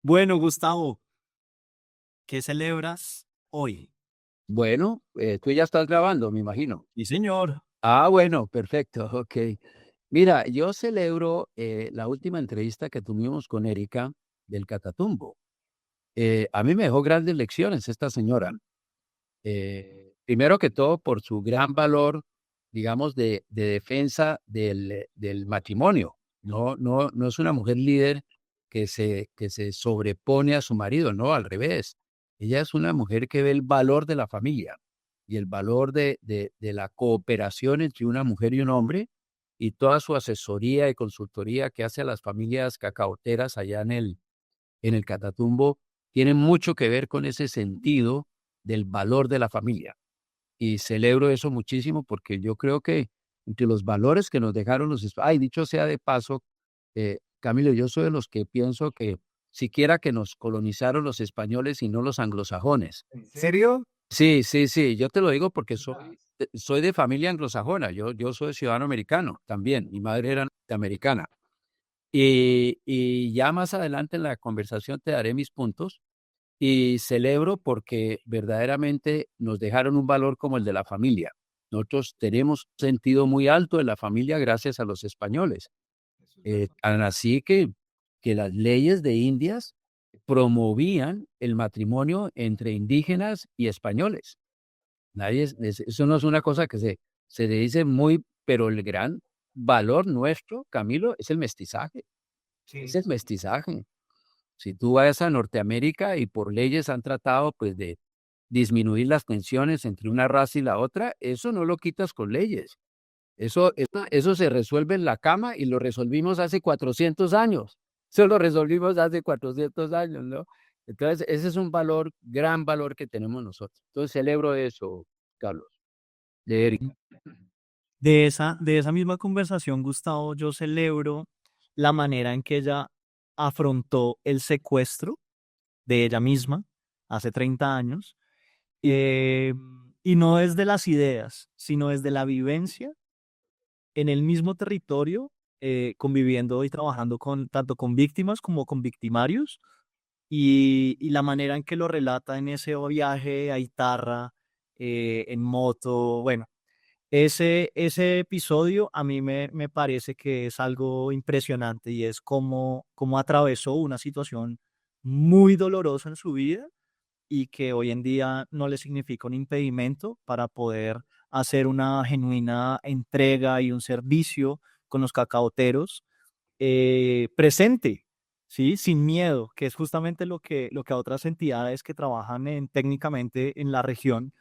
Bueno, Gustavo, ¿qué celebras hoy? Bueno, tú ya estás grabando, me imagino. Sí, señor. Ah, bueno, perfecto, ok. Mira, yo celebro la última entrevista que tuvimos con Erika del Catatumbo. A mí me dejó grandes lecciones esta señora. Primero que todo, por su gran valor, digamos, de defensa del matrimonio. No es una mujer líder que se sobrepone a su marido, no, al revés. Ella es una mujer que ve el valor de la familia y el valor de la cooperación entre una mujer y un hombre y toda su asesoría y consultoría que hace a las familias cacaoteras allá en el Catatumbo tiene mucho que ver con ese sentido del valor de la familia. Y celebro eso muchísimo porque yo creo que entre los valores que nos dejaron ay, dicho sea de paso, Camilo, yo soy de los que pienso que siquiera que nos colonizaron los españoles y no los anglosajones. ¿En serio? Sí, sí, sí, yo te lo digo porque soy de familia anglosajona, yo soy ciudadano americano también, mi madre era norteamericana. Y ya más adelante en la conversación te daré mis puntos, y celebro porque verdaderamente nos dejaron un valor como el de la familia. Nosotros tenemos un sentido muy alto de la familia gracias a los españoles. Tan así que las leyes de Indias promovían el matrimonio entre indígenas y españoles. Eso no es una cosa que se le dice muy, pero el gran valor nuestro, Camilo, es el mestizaje. Es Sí. el mestizaje. Si tú vas a Norteamérica y por leyes han tratado pues de disminuir las tensiones entre una raza y la otra, eso no lo quitas con leyes. Eso se resuelve en la cama y lo resolvimos hace 400 años. Eso lo resolvimos hace 400 años, ¿no? Entonces, ese es un valor, gran valor que tenemos nosotros. Entonces, celebro eso, Carlos, de Eric. De esa misma conversación, Gustavo, yo celebro la manera en que ella afrontó el secuestro de ella misma hace 30 años, eh, y no desde las ideas, sino desde la vivencia en el mismo territorio, conviviendo y trabajando tanto con víctimas como con victimarios, y la manera en que lo relata en ese viaje a Itarra, en moto. Bueno, ese episodio a mí me parece que es algo impresionante, y es cómo atravesó una situación muy dolorosa en su vida y que hoy en día no le significa un impedimento para poder hacer una genuina entrega y un servicio con los cacaoteros, presente, ¿sí? Sin miedo, que es justamente lo que a otras entidades que trabajan técnicamente en la región,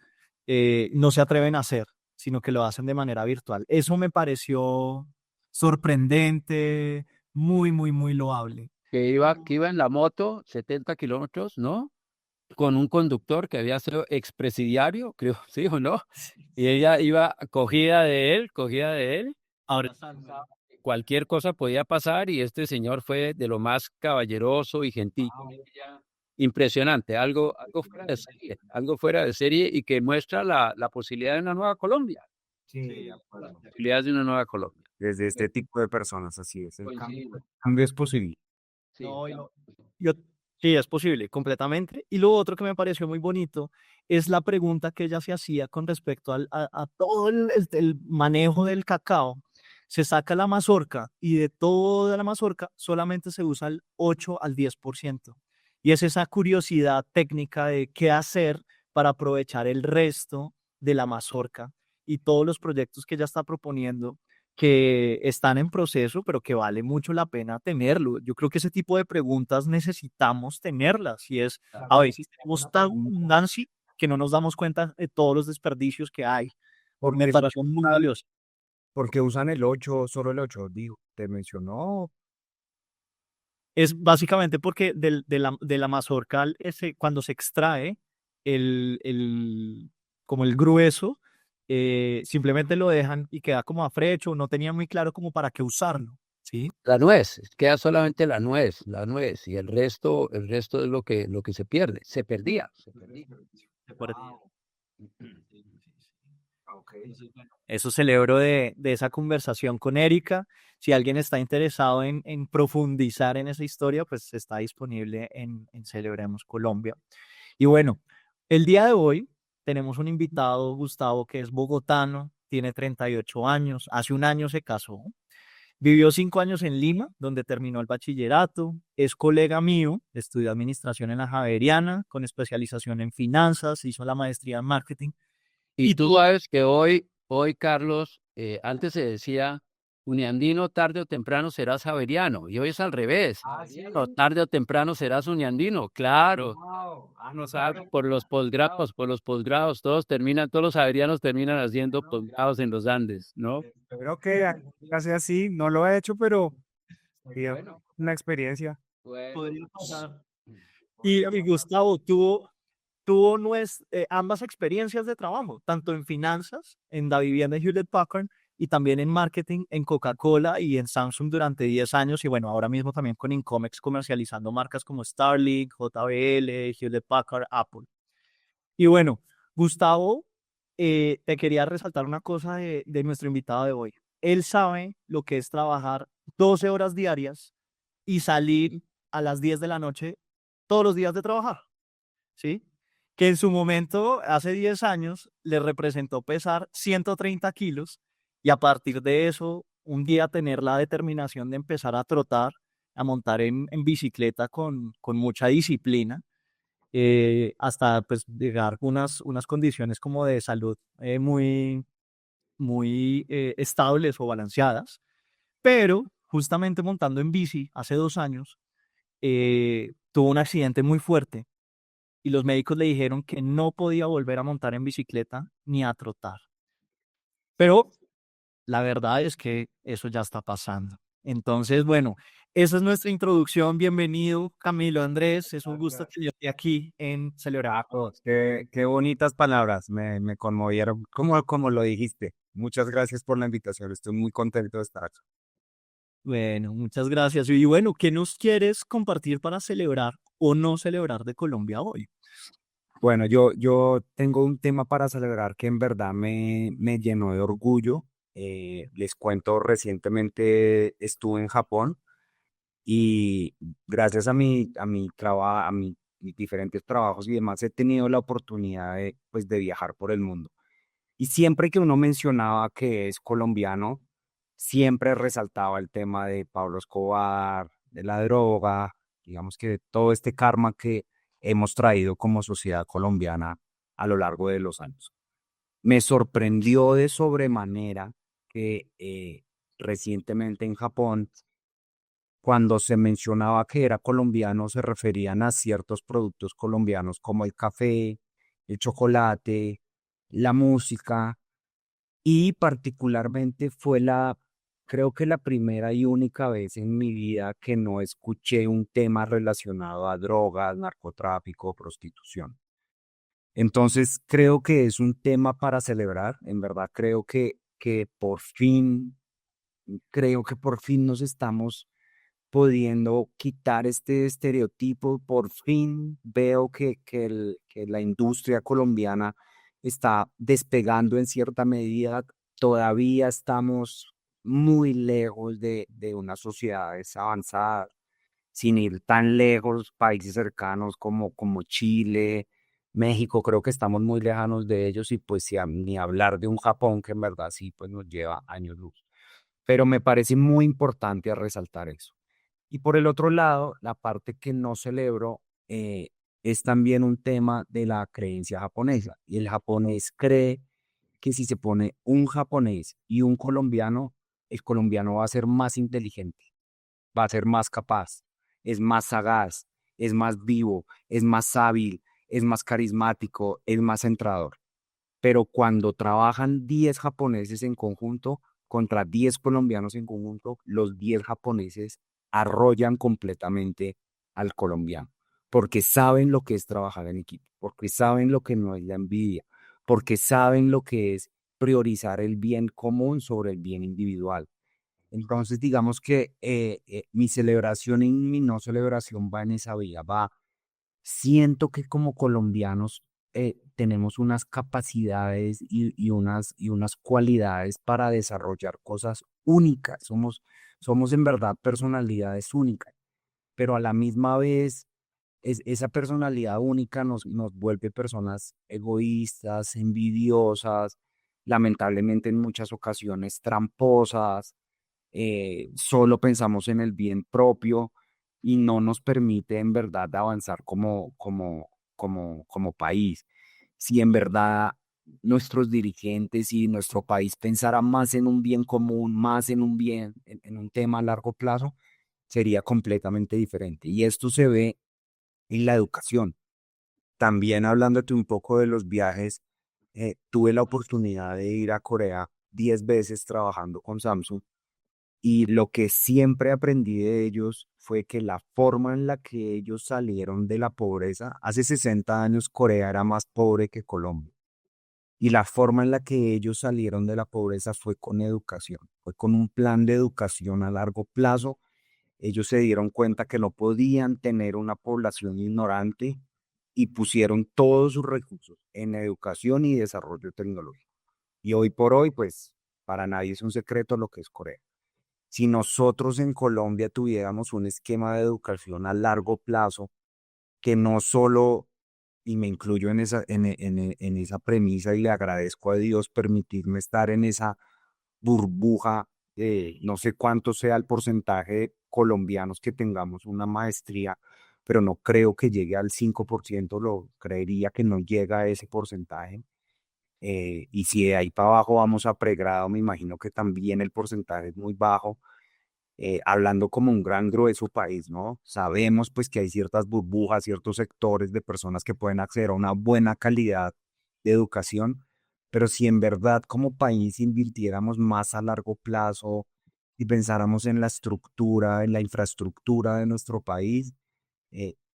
no se atreven a hacer, sino que lo hacen de manera virtual. Eso me pareció sorprendente, muy, muy, muy loable. Que iba en la moto 70 kilómetros, ¿no? Con un conductor que había sido expresidiario, creo, sí o no, y ella iba cogida de él. Ahora, Cualquier cosa podía pasar y este señor fue de lo más caballeroso y gentil con ella. Impresionante, algo fuera de serie y que muestra la posibilidad de una nueva Colombia, sí, de las acuerdo. posibilidades de una nueva Colombia. Desde este tipo de personas, así es. Coincido, Cambio es posible. sí, No, yo, sí, es posible, completamente. Y lo otro que me pareció muy bonito es la pregunta que ella se hacía con respecto a todo el manejo del cacao. Se saca la mazorca y de toda la mazorca solamente se usa el 8 al 10%. Y es esa curiosidad técnica de qué hacer para aprovechar el resto de la mazorca, y todos los proyectos que ella está proponiendo, que están en proceso, pero que vale mucho la pena tenerlo. Yo creo que ese tipo de preguntas necesitamos tenerlas, y es, a veces tenemos tan abundancia que no nos damos cuenta de todos los desperdicios que hay. Me Porque, pareció muy valioso. porque usan el 8 solo el 8 digo, te mencionó. Es básicamente porque de la mazorca, cuando se extrae el, como el grueso, simplemente lo dejan y queda como afrecho, no tenía muy claro como para qué usarlo, ¿sí? la nuez, queda solamente la nuez, y el resto es lo que se pierde, se perdía. Se perdía. Wow. Sí, sí, sí. Eso celebro de esa conversación con Erika. Si alguien está interesado en profundizar en esa historia, pues está disponible en Celebremos Colombia. Y bueno, el día de hoy tenemos un invitado, Gustavo, que es bogotano, tiene 38 años, hace un año se casó, vivió 5 años en Lima, donde terminó el bachillerato, es colega mío, estudió administración en la Javeriana, con especialización en finanzas, hizo la maestría en marketing. Y tú sabes que hoy Carlos, antes se decía, uniandino tarde o temprano serás javeriano, y hoy es al revés. No, tarde o temprano serás uniandino, claro. No sabes, por los posgrados, todos los javerianos terminan haciendo posgrados en los Andes, ¿no? Creo que casi así, no lo he hecho, pero sí, una experiencia. Podría pasar. Y Gustavo tuvo ambas experiencias de trabajo, tanto en finanzas, en la vivienda de Hewlett Packard, y también en marketing, en Coca-Cola y en Samsung durante 10 años. Y bueno, ahora mismo también con Incomex comercializando marcas como Starlink, JBL, Hewlett Packard, Apple. Y bueno, Gustavo, te quería resaltar una cosa de nuestro invitado de hoy. Él sabe lo que es trabajar 12 horas diarias y salir a las 10 de la noche todos los días de trabajar, ¿sí? Que en su momento, hace 10 años, le representó pesar 130 kilos y a partir de eso, un día tener la determinación de empezar a trotar, a montar en bicicleta con mucha disciplina, hasta pues llegar a unas condiciones como de salud muy estables o balanceadas, pero justamente montando en bici hace 2 años, tuvo un accidente muy fuerte y los médicos le dijeron que no podía volver a montar en bicicleta ni a trotar. Pero la verdad es que eso ya está pasando. Entonces, bueno, esa es nuestra introducción. Bienvenido, Camilo Andrés. Es un gusto Gracias. que yo esté aquí en Celebrar. Qué bonitas palabras, me conmovieron, como lo dijiste. Muchas gracias por la invitación, estoy muy contento de estar aquí. Bueno, muchas gracias. Y bueno, ¿qué nos quieres compartir para celebrar o no celebrar de Colombia hoy? Bueno, yo tengo un tema para celebrar que en verdad me llenó de orgullo. Les cuento, recientemente estuve en Japón y gracias a mi trabajo, mis diferentes trabajos y demás, he tenido la oportunidad pues, de viajar por el mundo. Y siempre que uno mencionaba que es colombiano, siempre resaltaba el tema de Pablo Escobar, de la droga, digamos que de todo este karma que hemos traído como sociedad colombiana a lo largo de los años. Me sorprendió de sobremanera que recientemente en Japón, cuando se mencionaba que era colombiano, se referían a ciertos productos colombianos como el café, el chocolate, la música y particularmente creo que la primera y única vez en mi vida que no escuché un tema relacionado a drogas, narcotráfico, prostitución. Entonces, creo que es un tema para celebrar. En verdad, creo que por fin nos estamos pudiendo quitar este estereotipo. Por fin veo que la industria colombiana está despegando en cierta medida. Todavía estamos muy lejos de unas sociedades avanzadas, sin ir tan lejos, países cercanos como Chile, México, creo que estamos muy lejanos de ellos y pues ni hablar de un Japón que en verdad sí, pues nos lleva años luz. Pero me parece muy importante resaltar eso. Y por el otro lado, la parte que no celebro es también un tema de la creencia japonesa. Y el japonés cree que si se pone un japonés y un colombiano, el colombiano va a ser más inteligente, va a ser más capaz, es más sagaz, es más vivo, es más hábil, es más carismático, es más centrador. Pero cuando trabajan 10 japoneses en conjunto contra 10 colombianos en conjunto, los 10 japoneses arrollan completamente al colombiano, porque saben lo que es trabajar en equipo, porque saben lo que no es la envidia, porque saben lo que es priorizar el bien común sobre el bien individual. Entonces, digamos que mi celebración y mi no celebración va en esa vía, siento que como colombianos tenemos unas capacidades y unas cualidades para desarrollar cosas únicas. Somos en verdad personalidades únicas, pero a la misma vez esa personalidad única nos vuelve personas egoístas, envidiosas, lamentablemente en muchas ocasiones tramposas, solo pensamos en el bien propio y no nos permite en verdad avanzar como país. Si en verdad nuestros dirigentes y nuestro país pensaran más en un bien común, más en un bien, en un tema a largo plazo, sería completamente diferente. Y esto se ve en la educación. También hablándote un poco de los viajes, tuve la oportunidad de ir a Corea 10 veces trabajando con Samsung y lo que siempre aprendí de ellos fue que la forma en la que ellos salieron de la pobreza, hace 60 años Corea era más pobre que Colombia. Y la forma en la que ellos salieron de la pobreza fue con educación, fue con un plan de educación a largo plazo. Ellos se dieron cuenta que no podían tener una población ignorante y pusieron todos sus recursos en educación y desarrollo tecnológico. Y hoy por hoy, pues, para nadie es un secreto lo que es Corea. Si nosotros en Colombia tuviéramos un esquema de educación a largo plazo, que no solo, y me incluyo en esa premisa y le agradezco a Dios permitirme estar en esa burbuja, no sé cuánto sea el porcentaje de colombianos que tengamos una maestría, pero no creo que llegue al 5%, lo creería que no llega a ese porcentaje. Y si de ahí para abajo vamos a pregrado, me imagino que también el porcentaje es muy bajo, hablando como un gran grueso país, ¿no? Sabemos pues que hay ciertas burbujas, ciertos sectores de personas que pueden acceder a una buena calidad de educación, pero si en verdad como país invirtiéramos más a largo plazo y pensáramos en la estructura, en la infraestructura de nuestro país,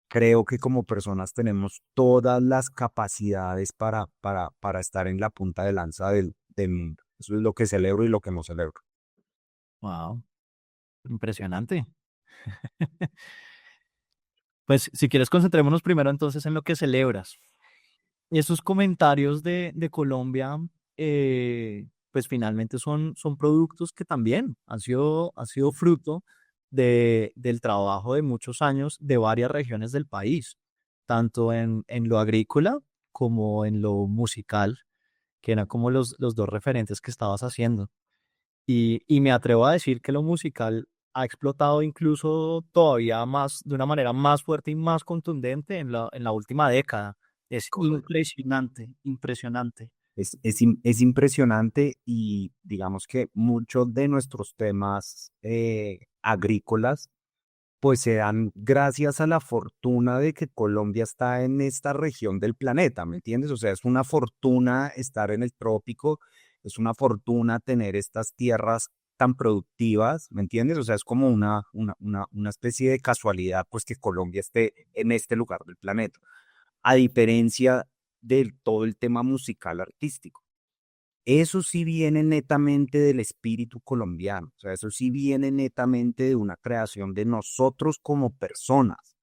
creo que como personas tenemos todas las capacidades para estar en la punta de lanza del mundo. Eso es lo que celebro y lo que no celebro. Wow, impresionante. Pues si quieres, concentrémonos primero entonces en lo que celebras. Y esos comentarios de Colombia, pues finalmente son productos que también han sido fruto del trabajo de muchos años de varias regiones del país, tanto en lo agrícola como en lo musical, que eran como los dos referentes que estabas haciendo. Y me atrevo a decir que lo musical ha explotado incluso todavía más, de una manera más fuerte y más contundente en la última década. Es Correcto. impresionante, impresionante. Es impresionante y digamos que muchos de nuestros temas agrícolas pues se dan gracias a la fortuna de que Colombia está en esta región del planeta, ¿me entiendes? O sea, es una fortuna estar en el trópico, es una fortuna tener estas tierras tan productivas, ¿me entiendes? O sea, es como una especie de casualidad, pues que Colombia esté en este lugar del planeta, a diferencia de todo el tema musical artístico. Eso sí viene netamente del espíritu colombiano, o sea, eso sí viene netamente de una creación de nosotros como personas.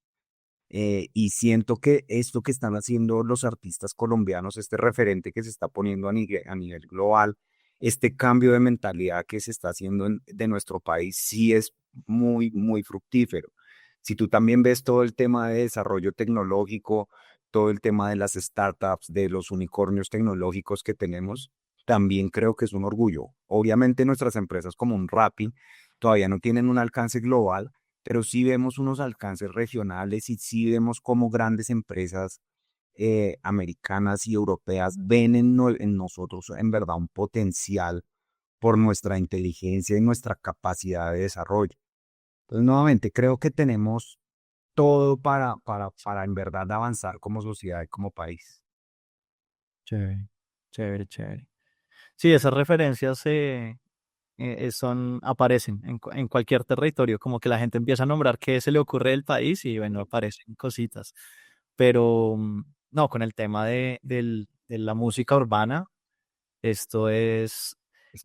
Y siento que esto que están haciendo los artistas colombianos, este referente que se está poniendo a nivel global, este cambio de mentalidad que se está haciendo de nuestro país, sí es muy, muy fructífero. Si tú también ves todo el tema de desarrollo tecnológico, todo el tema de las startups, de los unicornios tecnológicos que tenemos, también creo que es un orgullo. Obviamente nuestras empresas como un Rappi todavía no tienen un alcance global, pero sí vemos unos alcances regionales y sí vemos cómo grandes empresas americanas y europeas ven en nosotros en verdad un potencial por nuestra inteligencia y nuestra capacidad de desarrollo. Entonces, nuevamente, creo que tenemos todo para en verdad avanzar como sociedad y como país. Chévere, chévere, chévere. Sí, esas referencias aparecen en cualquier territorio, como que la gente empieza a nombrar qué se le ocurre del país y bueno, aparecen cositas. Pero no, con el tema de la música urbana, esto es,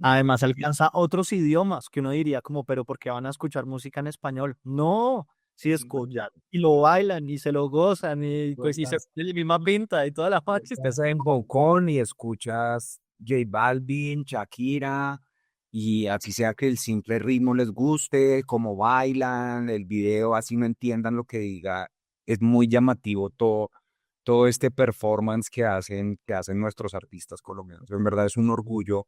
además alcanza otros idiomas que uno diría como, pero ¿por qué van a escuchar música en español? No, sí escuchan y lo bailan y se lo gozan y Tú pues y se estás, ponen la misma pinta y toda la tú noche. estás en Hong Kong y escuchas J Balvin, Shakira, y así sea que el simple ritmo les guste, cómo bailan, el video, así no entiendan lo que diga, es muy llamativo todo este performance que hacen nuestros artistas colombianos. En verdad es un orgullo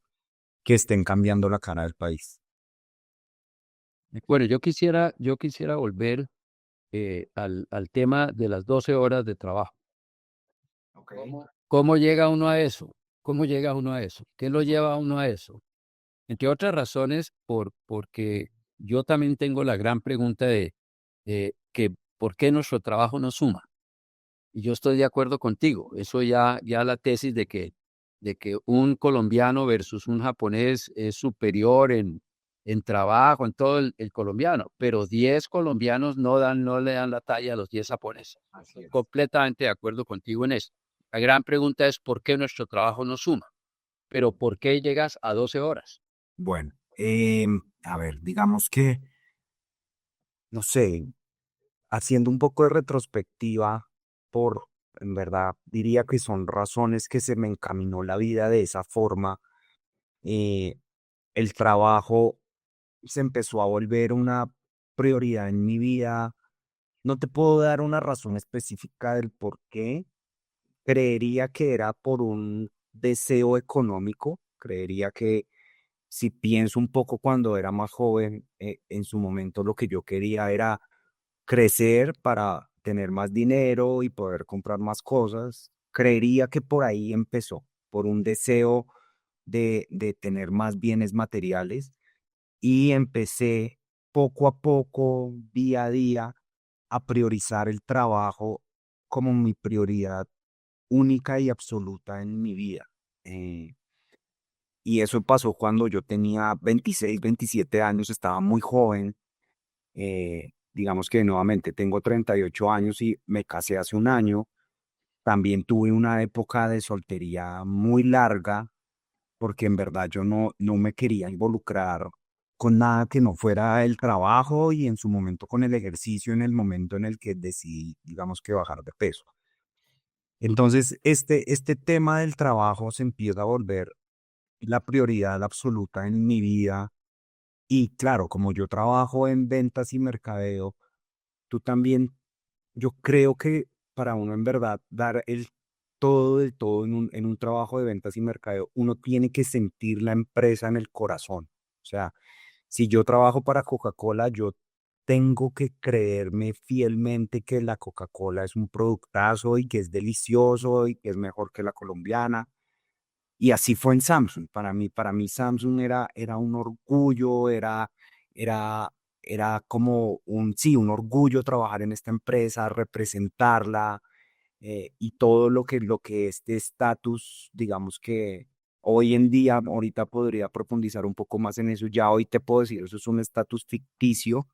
que estén cambiando la cara del país. Bueno, yo quisiera volver al tema de las 12 horas de trabajo. Okay. ¿Cómo llega uno a eso? ¿Cómo llega uno a eso? ¿Qué lo lleva a uno a eso? Entre otras razones, porque yo también tengo la gran pregunta de que ¿por qué nuestro trabajo no suma? Y yo estoy de acuerdo contigo. Eso ya la tesis de que un colombiano versus un japonés es superior en trabajo, en todo el colombiano, pero 10 colombianos no le dan la talla a los 10 japoneses. Así Estoy es. completamente de acuerdo contigo en eso. La gran pregunta es ¿por qué nuestro trabajo no suma? Pero ¿por qué llegas a 12 horas? Bueno, a ver, digamos que, no sé, haciendo un poco de retrospectiva, en verdad, diría que son razones que se me encaminó la vida de esa forma. eh, el trabajo se empezó a volver una prioridad en mi vida. No te puedo dar una razón específica del por qué. Creería que era por un deseo económico. Creería que si pienso un poco cuando era más joven, en su momento lo que yo quería era crecer para tener más dinero y poder comprar más cosas. Creería que por ahí empezó, por un deseo de tener más bienes materiales, y empecé poco a poco, día a día, a priorizar el trabajo como mi prioridad única y absoluta en mi vida. Eh, y eso pasó cuando yo tenía 26, 27 años, estaba muy joven. Digamos que nuevamente tengo 38 años y me casé hace un año. También tuve una época de soltería muy larga porque en verdad yo no me quería involucrar con nada que no fuera el trabajo y en su momento con el ejercicio en el momento en el que decidí, digamos que bajar de peso. Entonces, este tema del trabajo se empieza a volver la prioridad absoluta en mi vida. Y claro, como yo trabajo en ventas y mercadeo, tú también, yo creo que para uno en verdad dar el todo del todo en un trabajo de ventas y mercadeo, uno tiene que sentir la empresa en el corazón. O sea, si yo trabajo para Coca-Cola, yo tengo que creerme fielmente que la Coca-Cola es un productazo y que es delicioso y que es mejor que la colombiana. Y así fue en Samsung. Para mí Samsung era un orgullo, era, era como sí, un orgullo trabajar en esta empresa, representarla, y todo lo que este estatus, digamos que hoy en día, ahorita podría profundizar un poco más en eso. Ya hoy te puedo decir, eso es un estatus ficticio,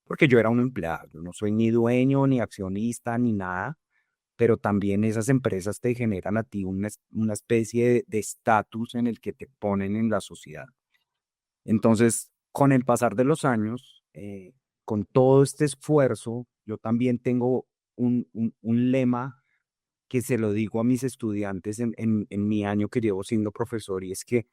porque yo era un empleado, yo no soy ni dueño, ni accionista, ni nada, pero también esas empresas te generan a ti una especie de estatus en el que te ponen en la sociedad. Entonces, con el pasar de los años, con todo este esfuerzo, yo también tengo un lema que se lo digo a mis estudiantes en mi año que llevo siendo profesor, y es que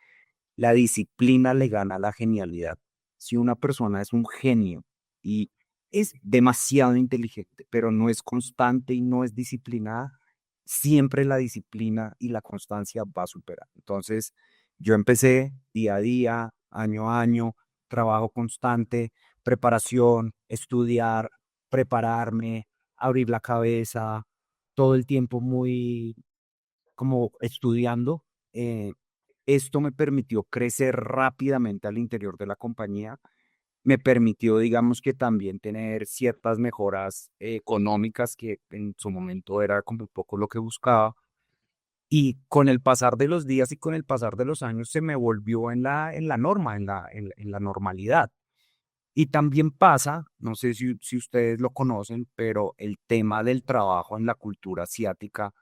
la disciplina le gana a la genialidad. Si una persona es un genio y es demasiado inteligente, pero no es constante y no es disciplinada, siempre la disciplina y la constancia va a superar. Entonces, yo empecé día a día, año a año, trabajo constante, preparación, estudiar, prepararme, abrir la cabeza, todo el tiempo muy como estudiando. eh, Esto me permitió crecer rápidamente al interior de la compañía, me permitió, digamos que también tener ciertas mejoras económicas que en su momento era como un poco lo que buscaba. Y con el pasar de los días y con el pasar de los años se me volvió en la norma, en la normalidad. Y también pasa, no sé si ustedes lo conocen, pero el tema del trabajo en la cultura asiática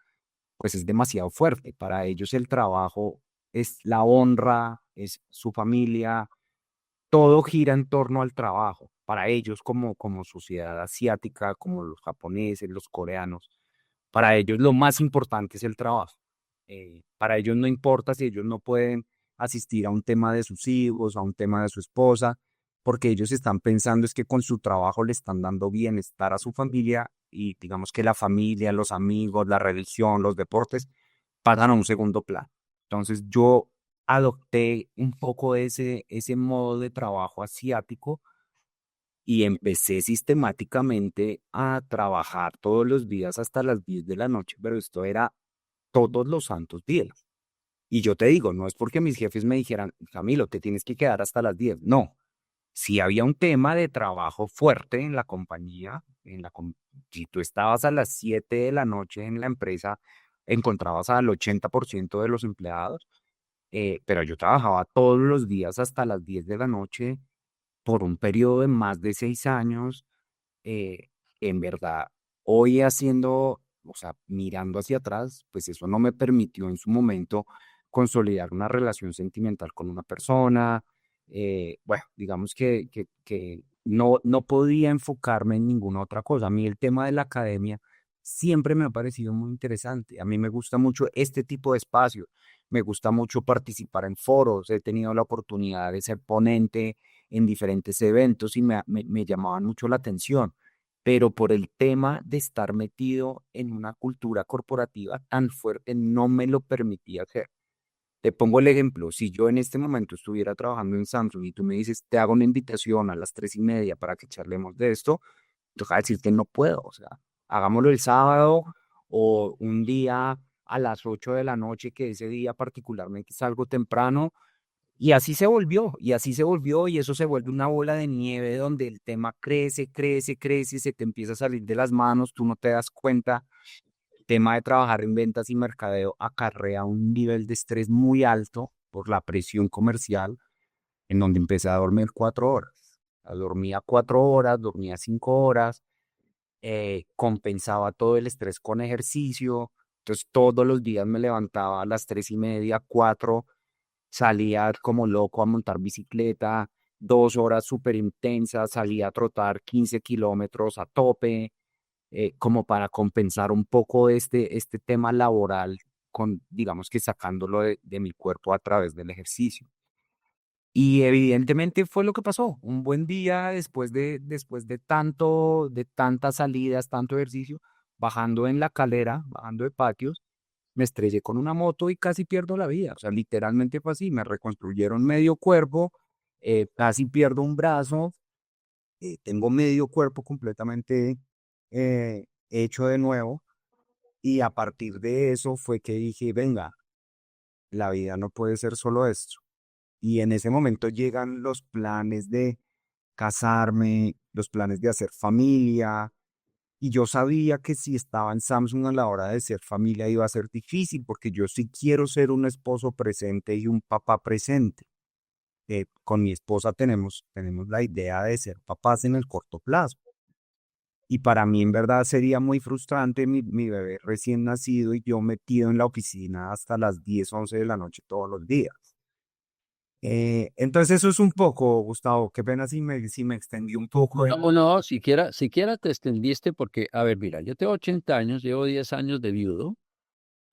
pues es demasiado fuerte. Para ellos el trabajo es la honra, es su familia, todo gira en torno al trabajo. para ellos como sociedad asiática, como los japoneses, los coreanos, para ellos lo más importante es el trabajo. Para ellos no importa si ellos no pueden asistir a un tema de sus hijos, a un tema de su esposa, porque ellos están pensando es que con su trabajo le están dando bienestar a su familia y digamos que la familia, los amigos, la religión, los deportes pasan a un segundo plano. Entonces yo adopté un poco ese modo de trabajo asiático y empecé sistemáticamente a trabajar todos los días hasta las 10 de la noche, pero esto era todos los santos días. Y yo te digo, no es porque mis jefes me dijeran, Camilo, te tienes que quedar hasta las 10. No, si había un tema de trabajo fuerte en la compañía, si tú estabas a las 7 de la noche en la empresa, encontrabas al 80% de los empleados, pero yo trabajaba todos los días hasta las 10 de la noche por un periodo de más de 6 años. eh, en verdad, hoy haciendo, o sea, mirando hacia atrás, pues eso no me permitió en su momento consolidar una relación sentimental con una persona. Bueno, digamos que no podía enfocarme en ninguna otra cosa. A mí el tema de la academia siempre me ha parecido muy interesante. A mí me gusta mucho este tipo de espacios. Me gusta mucho participar en foros. He tenido la oportunidad de ser ponente en diferentes eventos y me llamaban mucho la atención, pero por el tema de estar metido en una cultura corporativa tan fuerte no me lo permitía hacer. Te pongo el ejemplo, si yo en este momento estuviera trabajando en Samsung y tú me dices, te hago una invitación a las 3:30 para que charlemos de esto, toca decirte no puedo, o sea, hagámoslo el sábado o un día a las 8 de la noche, que ese día particularmente salgo temprano, y así se volvió, y así se volvió, y eso se vuelve una bola de nieve donde el tema crece, crece, crece, se te empieza a salir de las manos, tú no te das cuenta. El tema de trabajar en ventas y mercadeo acarrea un nivel de estrés muy alto por la presión comercial, en donde empecé a dormir 4 horas. Dormía 4 horas, dormía 5 horas, compensaba todo el estrés con ejercicio. Entonces todos los días me levantaba a las 3:30, 4, salía como loco a montar bicicleta, 2 horas súper intensas, salía a trotar 15 kilómetros a tope, como para compensar un poco este tema laboral, digamos que sacándolo de mi cuerpo a través del ejercicio. Y evidentemente fue lo que pasó. Un buen día después de tantas salidas, tanto ejercicio, bajando en la calera, bajando de patios, me estrellé con una moto y casi pierdo la vida. O sea, literalmente fue así. Me reconstruyeron medio cuerpo, casi pierdo un brazo, tengo medio cuerpo completamente hecho de nuevo. Y a partir de eso fue que dije, venga, la vida no puede ser solo esto. Y en ese momento llegan los planes de casarme, los planes de hacer familia. Y yo sabía que si estaba en Samsung a la hora de ser familia iba a ser difícil, porque yo sí quiero ser un esposo presente y un papá presente. Con mi esposa tenemos la idea de ser papás en el corto plazo. Y para mí en verdad sería muy frustrante mi bebé recién nacido y yo metido en la oficina hasta las 10 11 de la noche todos los días. Entonces eso es un poco, Gustavo, qué pena si me extendí un poco No, no, siquiera te extendiste porque, a ver, mira, yo tengo 80 años, llevo 10 años de viudo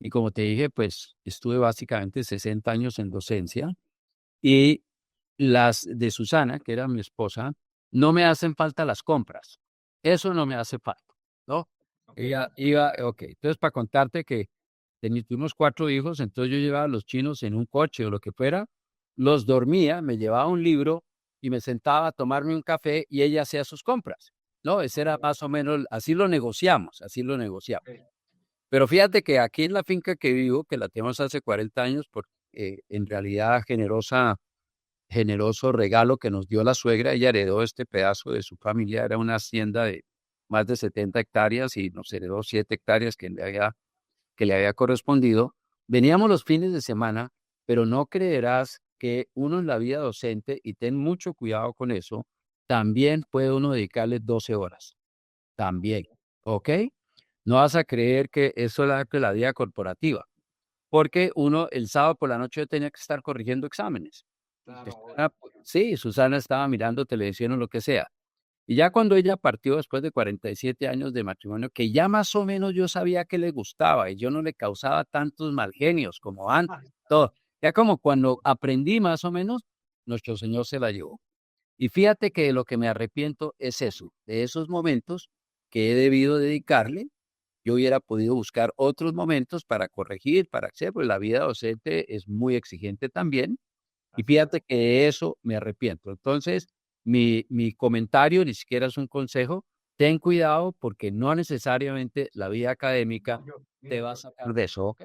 y como te dije, pues estuve básicamente 60 años en docencia y las de Susana, que era mi esposa, no me hacen falta las compras. Eso no me hace falta, ¿no? Ella iba, ok, entonces para contarte que tuvimos 4 hijos, entonces yo llevaba a los chinos en un coche o lo que fuera, los dormía, me llevaba un libro y me sentaba a tomarme un café y ella hacía sus compras, ¿no? Ese era más o menos, así lo negociamos, así lo negociamos. Pero fíjate que aquí en la finca que vivo, que la tenemos hace 40 años, por en realidad generoso regalo que nos dio la suegra, ella heredó este pedazo de su familia, era una hacienda de más de 70 hectáreas y nos heredó 7 hectáreas que le había correspondido. Veníamos los fines de semana, pero no creerás que uno en la vida docente, y ten mucho cuidado con eso, también puede uno dedicarle 12 horas, también, ¿ok? No vas a creer que es solamente la vida corporativa, porque uno el sábado por la noche yo tenía que estar corrigiendo exámenes. Sí, Susana estaba mirando televisión o lo que sea. Y ya cuando ella partió después de 47 años de matrimonio, que ya más o menos yo sabía que le gustaba y yo no le causaba tantos mal genios como antes, todo. Ya como cuando aprendí más o menos, nuestro Señor se la llevó. Y fíjate que de lo que me arrepiento es eso, de esos momentos que he debido dedicarle. Yo hubiera podido buscar otros momentos para corregir, para hacer, pues la vida docente es muy exigente también. Y fíjate que de eso me arrepiento. Entonces, mi comentario ni siquiera es un consejo. Ten cuidado porque no necesariamente la vida académica te va a sacar de eso, ¿ok?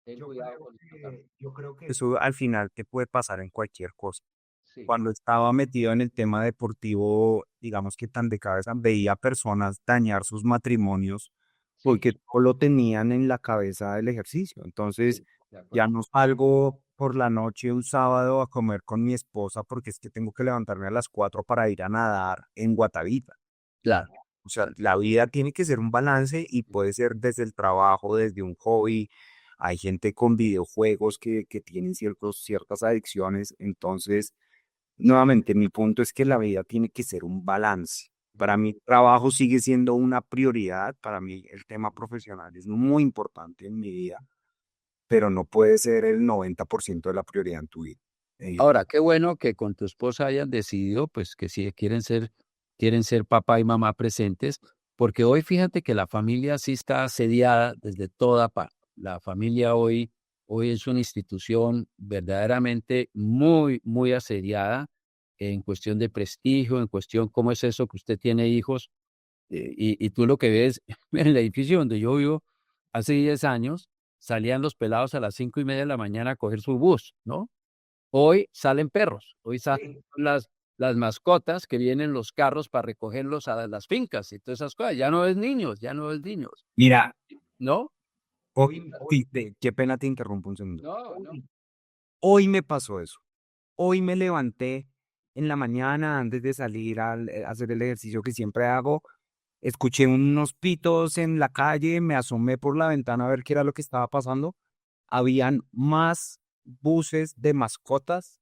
Ten cuidado con eso también. Yo creo que eso al final te puede pasar en cualquier cosa. Sí, Cuando estaba metido en el tema deportivo, digamos que tan de cabeza, veía personas dañar sus matrimonios sí, porque solo tenían en la cabeza el ejercicio. Entonces, sí, de ya acuerdo. no salgo por la noche un sábado a comer con mi esposa porque es que tengo que levantarme a las 4 para ir a nadar en Guatavita. Claro. O sea, la vida tiene que ser un balance y puede ser desde el trabajo, desde un hobby. Hay gente con videojuegos que tienen ciertas adicciones. Entonces, nuevamente, mi punto es que la vida tiene que ser un balance. Para mí, el trabajo sigue siendo una prioridad. Para mí, el tema profesional es muy importante en mi vida, pero no puede ser el 90% de la prioridad en tu vida. Ahora, qué bueno que con tu esposa hayan decidido, pues, que si quieren ser papá y mamá presentes, porque hoy fíjate que la familia sí está asediada desde toda parte. La familia hoy es una institución verdaderamente muy, muy asediada en cuestión de prestigio, en cuestión cómo es eso que usted tiene hijos, y tú lo que ves en el edificio donde yo vivo, hace 10 años, salían los pelados a las 5:30 de la mañana a coger su bus, ¿no? Hoy salen perros, hoy salen las mascotas que vienen los carros para recogerlos a las fincas y todas esas cosas. Ya no ves niños, ya no ves niños, Mira, ¿no? qué pena te interrumpo un segundo. No, no. Hoy me pasó eso. Hoy me levanté en la mañana antes de salir a hacer el ejercicio que siempre hago. Escuché unos pitos en la calle, me asomé por la ventana a ver qué era lo que estaba pasando. Habían más buses de mascotas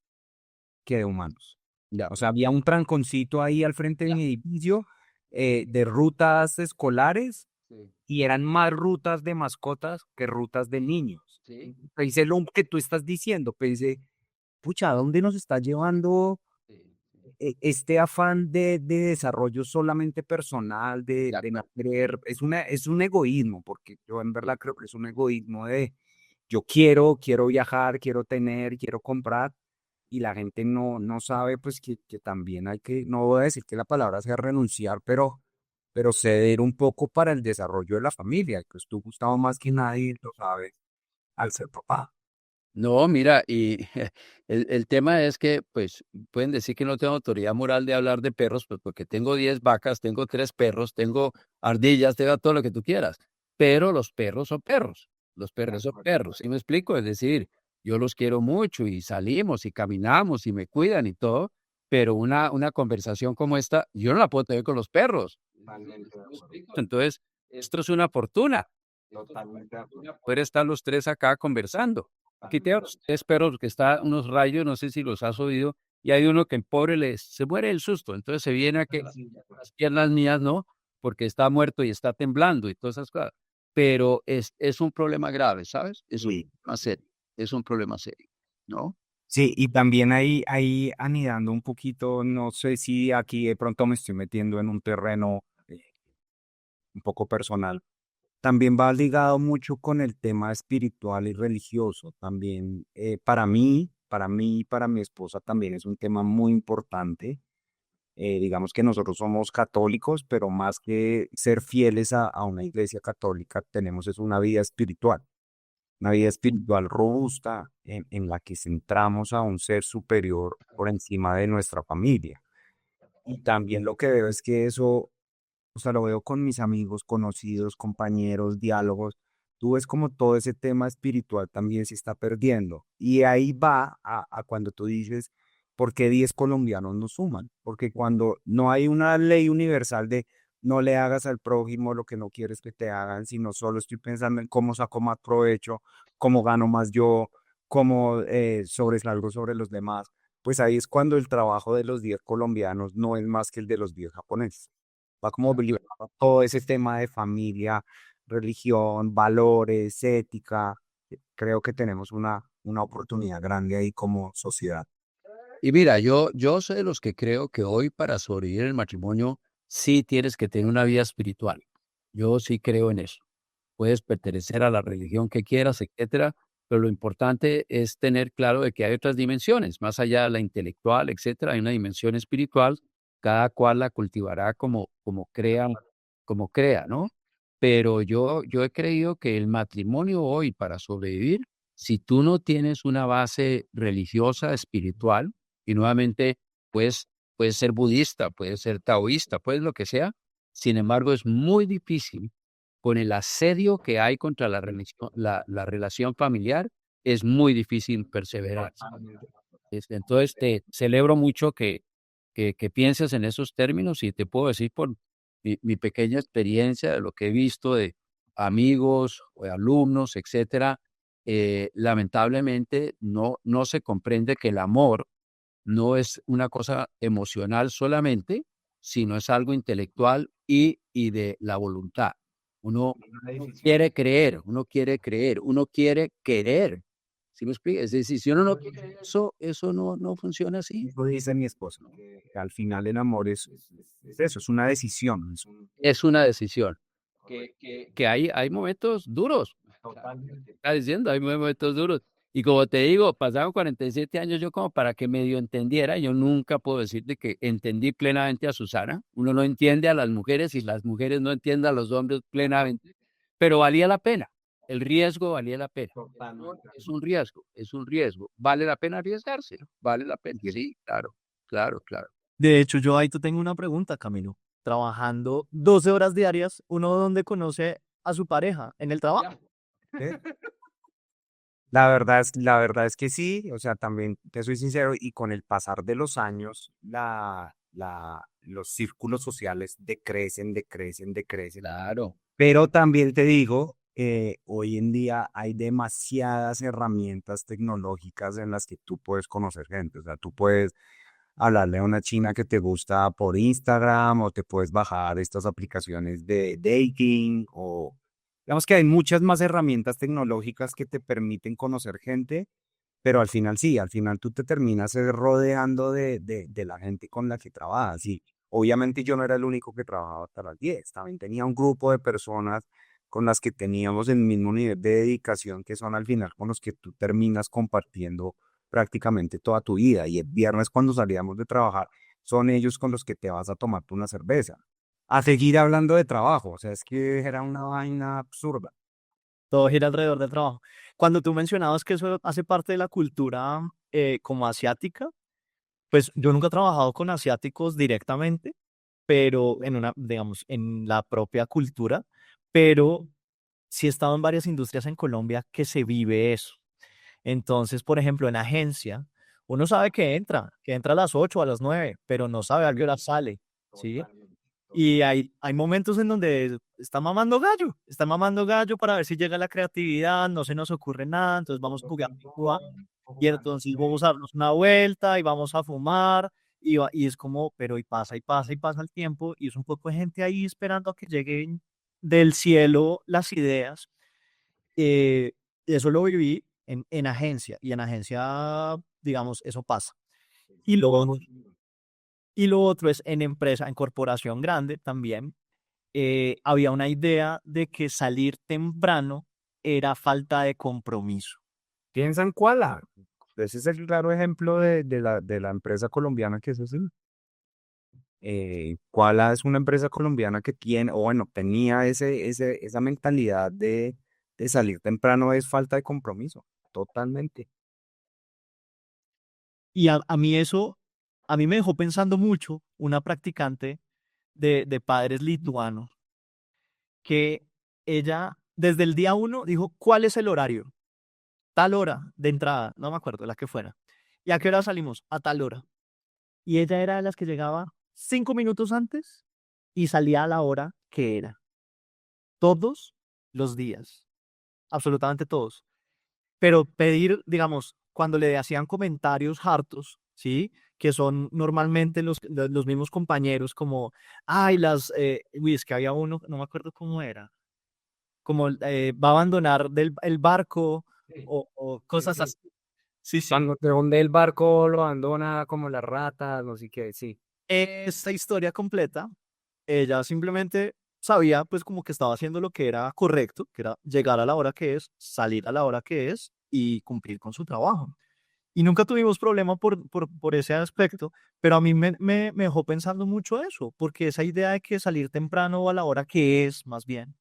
que de humanos. Ya, O sea, había un tranconcito ahí al frente de mi edificio de rutas escolares sí, y eran más rutas de mascotas que rutas de niños. sí, Pensé lo que tú estás diciendo, pensé, pucha, ¿a dónde nos está llevando sí, sí. este afán de desarrollo solamente personal, De de no acuerdo, querer, es un egoísmo, porque yo en sí. verdad creo que es un egoísmo de yo quiero viajar, quiero tener, quiero comprar, y la gente no sabe pues que también hay que, no voy a decir que la palabra sea renunciar, pero ceder un poco para el desarrollo de la familia, pues tú, Gustavo, más que nadie lo sabes al ser papá. No, mira, y el tema es que, pues, pueden decir que no tengo autoridad moral de hablar de perros, pues, porque tengo 10 vacas, tengo 3 perros, tengo ardillas, tengo todo lo que tú quieras, pero los perros son perros, los perros son perros, ¿sí me explico? Es decir, yo los quiero mucho y salimos y caminamos y me cuidan y todo, pero una conversación como esta, yo no la puedo tener con los perros. Totalmente de ¿Sí me acuerdo. explico? Entonces, esto es una fortuna. Totalmente de acuerdo. Poder estar los 3 acá conversando. Aquí tengo los 3 perros que está unos rayos, no sé si los has oído, y hay uno que el pobre se muere del susto, entonces se viene a que las piernas mías no, porque está muerto y está temblando y todas esas cosas. Pero es un problema grave, ¿sabes? Es un Sí. problema serio, es un problema serio, ¿no? Sí, y también ahí anidando un poquito, no sé si aquí de pronto me estoy metiendo en un terreno un poco personal. También va ligado mucho con el tema espiritual y religioso. También para mí y para mi esposa también es un tema muy importante. Digamos que nosotros somos católicos, pero más que ser fieles a una iglesia católica, tenemos es una vida espiritual robusta en la que centramos a un ser superior por encima de nuestra familia. Y también lo que veo es que eso, o sea, lo veo con mis amigos, conocidos, compañeros, diálogos. Tú ves como todo ese tema espiritual también se está perdiendo. Y ahí va a cuando tú dices, ¿por qué 10 colombianos nos suman? Porque cuando no hay una ley universal de no le hagas al prójimo lo que no quieres que te hagan, sino solo estoy pensando en cómo saco más provecho, cómo gano más yo, cómo sobresalgo sobre los demás. pues ahí es cuando el trabajo de los 10 colombianos no es más que el de los 10 japoneses. Va como liberando todo ese tema de familia, religión, valores, ética. Creo que tenemos una oportunidad grande ahí como sociedad. Y mira, yo soy de los que creo que hoy para sobrevivir en el matrimonio sí tienes que tener una vida espiritual. Yo sí creo en eso. Puedes pertenecer a la religión que quieras, etcétera, pero lo importante es tener claro de que hay otras dimensiones, más allá de la intelectual, etcétera, hay una dimensión espiritual, cada cual la cultivará como crea, ¿no? Pero yo he creído que el matrimonio hoy para sobrevivir, si tú no tienes una base religiosa, espiritual, y nuevamente puedes ser budista, puedes ser taoísta, puedes lo que sea, sin embargo es muy difícil con el asedio que hay contra la relación familiar, es muy difícil perseverar. Entonces, te celebro mucho que pienses en esos términos y te puedo decir por mi pequeña experiencia de lo que he visto de amigos o de alumnos, etcétera, lamentablemente no se comprende que el amor no es una cosa emocional solamente, sino es algo intelectual y de la voluntad. Uno quiere creer, uno quiere querer. ¿Sí me explico? Es decir, si uno no quiere eso no funciona así. Eso dice mi esposa, que al final el amor es eso, es una decisión. Es una decisión. Que hay momentos duros. Está diciendo, hay momentos duros. Y como te digo, pasaron 47 años yo como para que medio entendiera. Yo nunca puedo decirte que entendí plenamente a Susana. Uno no entiende a las mujeres y las mujeres no entienden a los hombres plenamente. Pero valía la pena. El riesgo valía la pena. Es un riesgo. ¿Vale la pena arriesgarse? Vale la pena. Sí, claro, claro, claro. De hecho, yo ahí te tengo una pregunta, Camilo. Trabajando 12 horas diarias, ¿uno dónde conoce a su pareja? ¿En el trabajo? ¿Eh? La verdad es que sí, o sea, también te soy sincero, y con el pasar de los años, los círculos sociales decrecen, decrecen, decrecen. Claro. Pero también te digo, hoy en día hay demasiadas herramientas tecnológicas en las que tú puedes conocer gente. O sea, tú puedes hablarle a una china que te gusta por Instagram o te puedes bajar estas aplicaciones de dating o digamos que hay muchas más herramientas tecnológicas que te permiten conocer gente, pero al final sí, al final tú te terminas rodeando de la gente con la que trabajas. Y obviamente yo no era el único que trabajaba hasta las 10, también tenía un grupo de personas con las que teníamos el mismo nivel de dedicación, que son al final con los que tú terminas compartiendo prácticamente toda tu vida. Y el viernes cuando salíamos de trabajar, son ellos con los que te vas a tomarte una cerveza. A seguir hablando de trabajo, o sea, es que era una vaina absurda. Todo gira alrededor del trabajo. Cuando tú mencionabas que eso hace parte de la cultura como asiática, pues yo nunca he trabajado con asiáticos directamente, pero en una, digamos, en la propia cultura, pero sí he estado en varias industrias en Colombia que se vive eso. Entonces, por ejemplo, en agencia, uno sabe que entra a las 8 o a las 9, pero no sabe a qué hora sale, ¿sí? Y hay momentos en donde está mamando gallo para ver si llega la creatividad, no se nos ocurre nada, entonces vamos a jugar Cuba, y entonces vamos a darnos una vuelta y vamos a fumar, y es como, pero y pasa y pasa y pasa el tiempo, y es un poco de gente ahí esperando a que lleguen del cielo las ideas. Eh, Eso lo viví en agencia, y en agencia, digamos, eso pasa. Y luego y lo otro es en empresa, en corporación grande también, había una idea de que salir temprano era falta de compromiso. ¿Piensan cuál? Ese es el claro ejemplo de la empresa colombiana que es así. Koala es una empresa colombiana que tiene, o bueno, tenía esa mentalidad de salir temprano es falta de compromiso, totalmente. Y a mí eso, a mí me dejó pensando mucho una practicante de padres lituanos, que ella desde el día uno dijo, ¿cuál es el horario? Tal hora de entrada, no me acuerdo la que fuera. ¿Y a qué hora salimos? A tal hora. Y ella era de las que llegaba 5 minutos antes y salía a la hora que era. Todos los días. Absolutamente todos. Pero pedir, digamos, cuando le hacían comentarios hartos ¿sí? Que son normalmente los mismos compañeros como, ay, uy, es que había uno, no me acuerdo cómo era, como va a abandonar el barco Sí, o sí, cosas sí. así. Sí, sí. Cuando te hunde el barco, lo abandona como las ratas, no sé qué, sí. Esta historia completa, ella simplemente sabía pues como que estaba haciendo lo que era correcto, que era llegar a la hora que es, salir a la hora que es y cumplir con su trabajo. Y nunca tuvimos problema por ese aspecto, pero a mí me dejó pensando mucho eso, porque esa idea de que salir temprano o a la hora que es, más bien,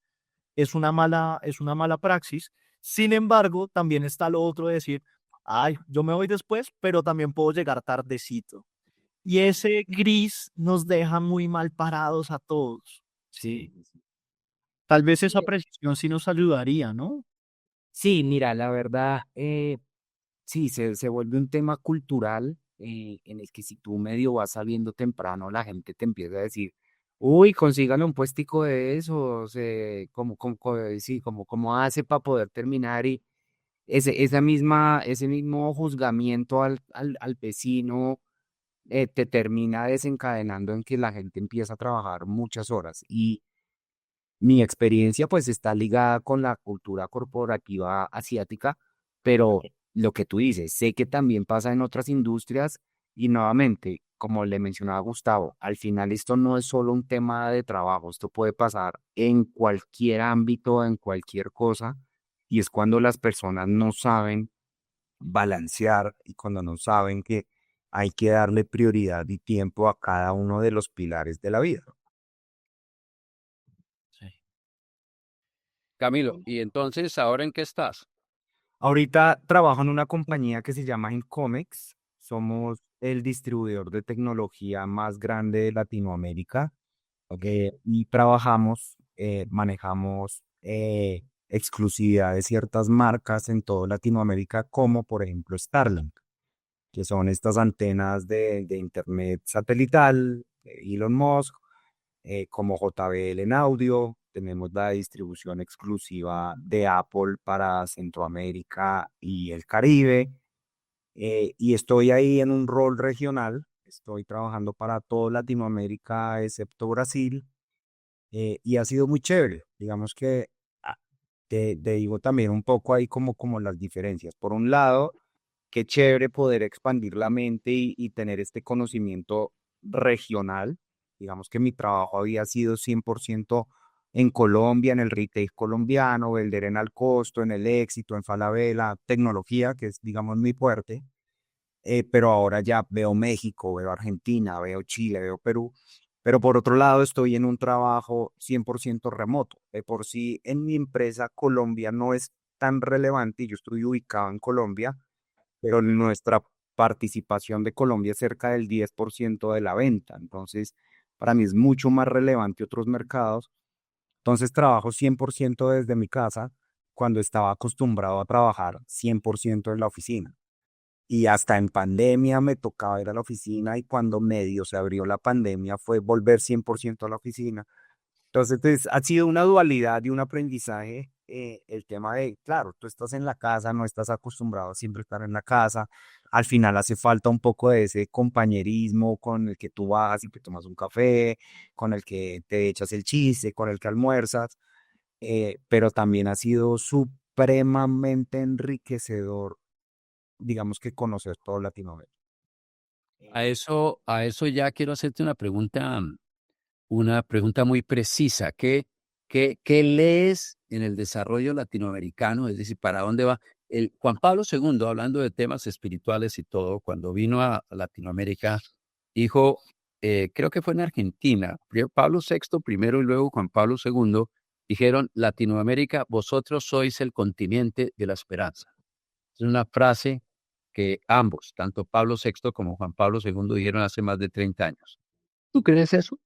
es una mala praxis. Sin embargo, también está lo otro de decir, ay, yo me voy después, pero también puedo llegar tardecito. Y ese gris nos deja muy mal parados a todos. Sí. Sí. Tal vez esa Sí, precisión sí nos ayudaría, ¿no? sí, mira, la verdad, sí, se vuelve un tema cultural en el que si tú medio vas saliendo temprano, la gente te empieza a decir, uy, consígale un puestico de esos, sí, como hace para poder terminar y ese mismo juzgamiento al vecino te termina desencadenando en que la gente empieza a trabajar muchas horas y mi experiencia pues está ligada con la cultura corporativa asiática, pero lo que tú dices, sé que también pasa en otras industrias y nuevamente, como le mencionaba Gustavo, al final esto no es solo un tema de trabajo, esto puede pasar en cualquier ámbito, en cualquier cosa, y es cuando las personas no saben balancear y cuando no saben que hay que darle prioridad y tiempo a cada uno de los pilares de la vida. Sí. Camilo, ¿y entonces ahora en qué estás? Ahorita trabajo en una compañía que se llama Incomex. Somos el distribuidor de tecnología más grande de Latinoamérica. Ok, y trabajamos, manejamos exclusividad de ciertas marcas en toda Latinoamérica, como por ejemplo Starlink, que son estas antenas de internet satelital, de Elon Musk, como JBL en audio. Tenemos la distribución exclusiva de Apple para Centroamérica y el Caribe. Y estoy ahí en un rol regional. Estoy trabajando para toda Latinoamérica excepto Brasil. Y ha sido muy chévere. Digamos que te digo también un poco ahí como las diferencias. Por un lado, qué chévere poder expandir la mente y tener este conocimiento regional. Digamos que mi trabajo había sido 100% en Colombia, en el retail colombiano, vender en al costo, en el éxito, en Falabella, tecnología, que es, digamos, mi fuerte. Pero ahora ya veo México, veo Argentina, veo Chile, veo Perú. Pero por otro lado, estoy en un trabajo 100% remoto. De por sí, en mi empresa Colombia no es tan relevante y yo estoy ubicado en Colombia, pero nuestra participación de Colombia es cerca del 10% de la venta. Entonces, para mí es mucho más relevante otros mercados. Entonces, trabajo 100% desde mi casa cuando estaba acostumbrado a trabajar 100% en la oficina. Y hasta en pandemia me tocaba ir a la oficina y cuando medio se abrió la pandemia fue volver 100% a la oficina. Entonces, pues, ha sido una dualidad y un aprendizaje. El tema de, claro, tú estás en la casa, no estás acostumbrado a siempre estar en la casa. Al final hace falta un poco de ese compañerismo con el que tú vas y te tomas un café, con el que te echas el chiste, con el que almuerzas. Pero también ha sido supremamente enriquecedor, digamos que conocer todo Latinoamérica. A eso ya quiero hacerte una pregunta muy precisa. ¿Qué lees en el desarrollo latinoamericano? Es decir, ¿para dónde va? El Juan Pablo II, hablando de temas espirituales y todo, cuando vino a Latinoamérica, dijo, creo que fue en Argentina, Pablo VI primero y luego Juan Pablo II, dijeron, Latinoamérica, vosotros sois el continente de la esperanza. Es una frase que ambos, tanto Pablo VI como Juan Pablo II, dijeron hace más de 30 años. ¿Tú crees eso?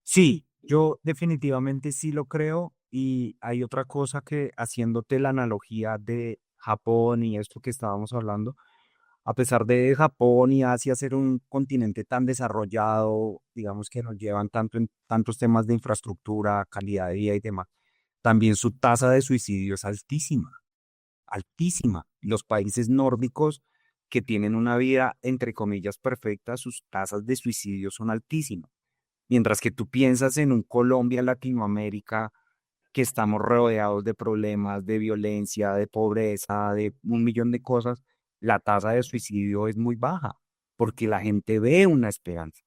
Sí, yo definitivamente sí lo creo y hay otra cosa que haciéndote la analogía de Japón y esto que estábamos hablando, a pesar de Japón y Asia ser un continente tan desarrollado, digamos que nos llevan tanto en tantos temas de infraestructura, calidad de vida y demás, también su tasa de suicidio es altísima, altísima. Los países nórdicos que tienen una vida, entre comillas, perfecta, sus tasas de suicidio son altísimas. Mientras que tú piensas en un Colombia, Latinoamérica, que estamos rodeados de problemas, de violencia, de pobreza, de un millón de cosas, la tasa de suicidio es muy baja, porque la gente ve una esperanza,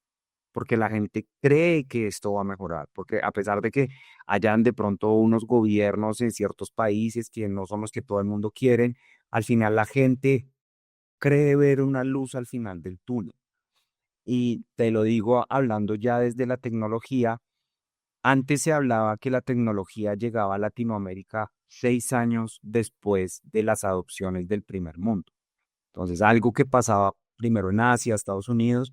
porque la gente cree que esto va a mejorar, porque a pesar de que hayan de pronto unos gobiernos en ciertos países que no son los que todo el mundo quiere, al final la gente cree ver una luz al final del túnel. Y te lo digo hablando ya desde la tecnología. Antes se hablaba que la tecnología llegaba a Latinoamérica 6 años después de las adopciones del primer mundo. Entonces, algo que pasaba primero en Asia, Estados Unidos,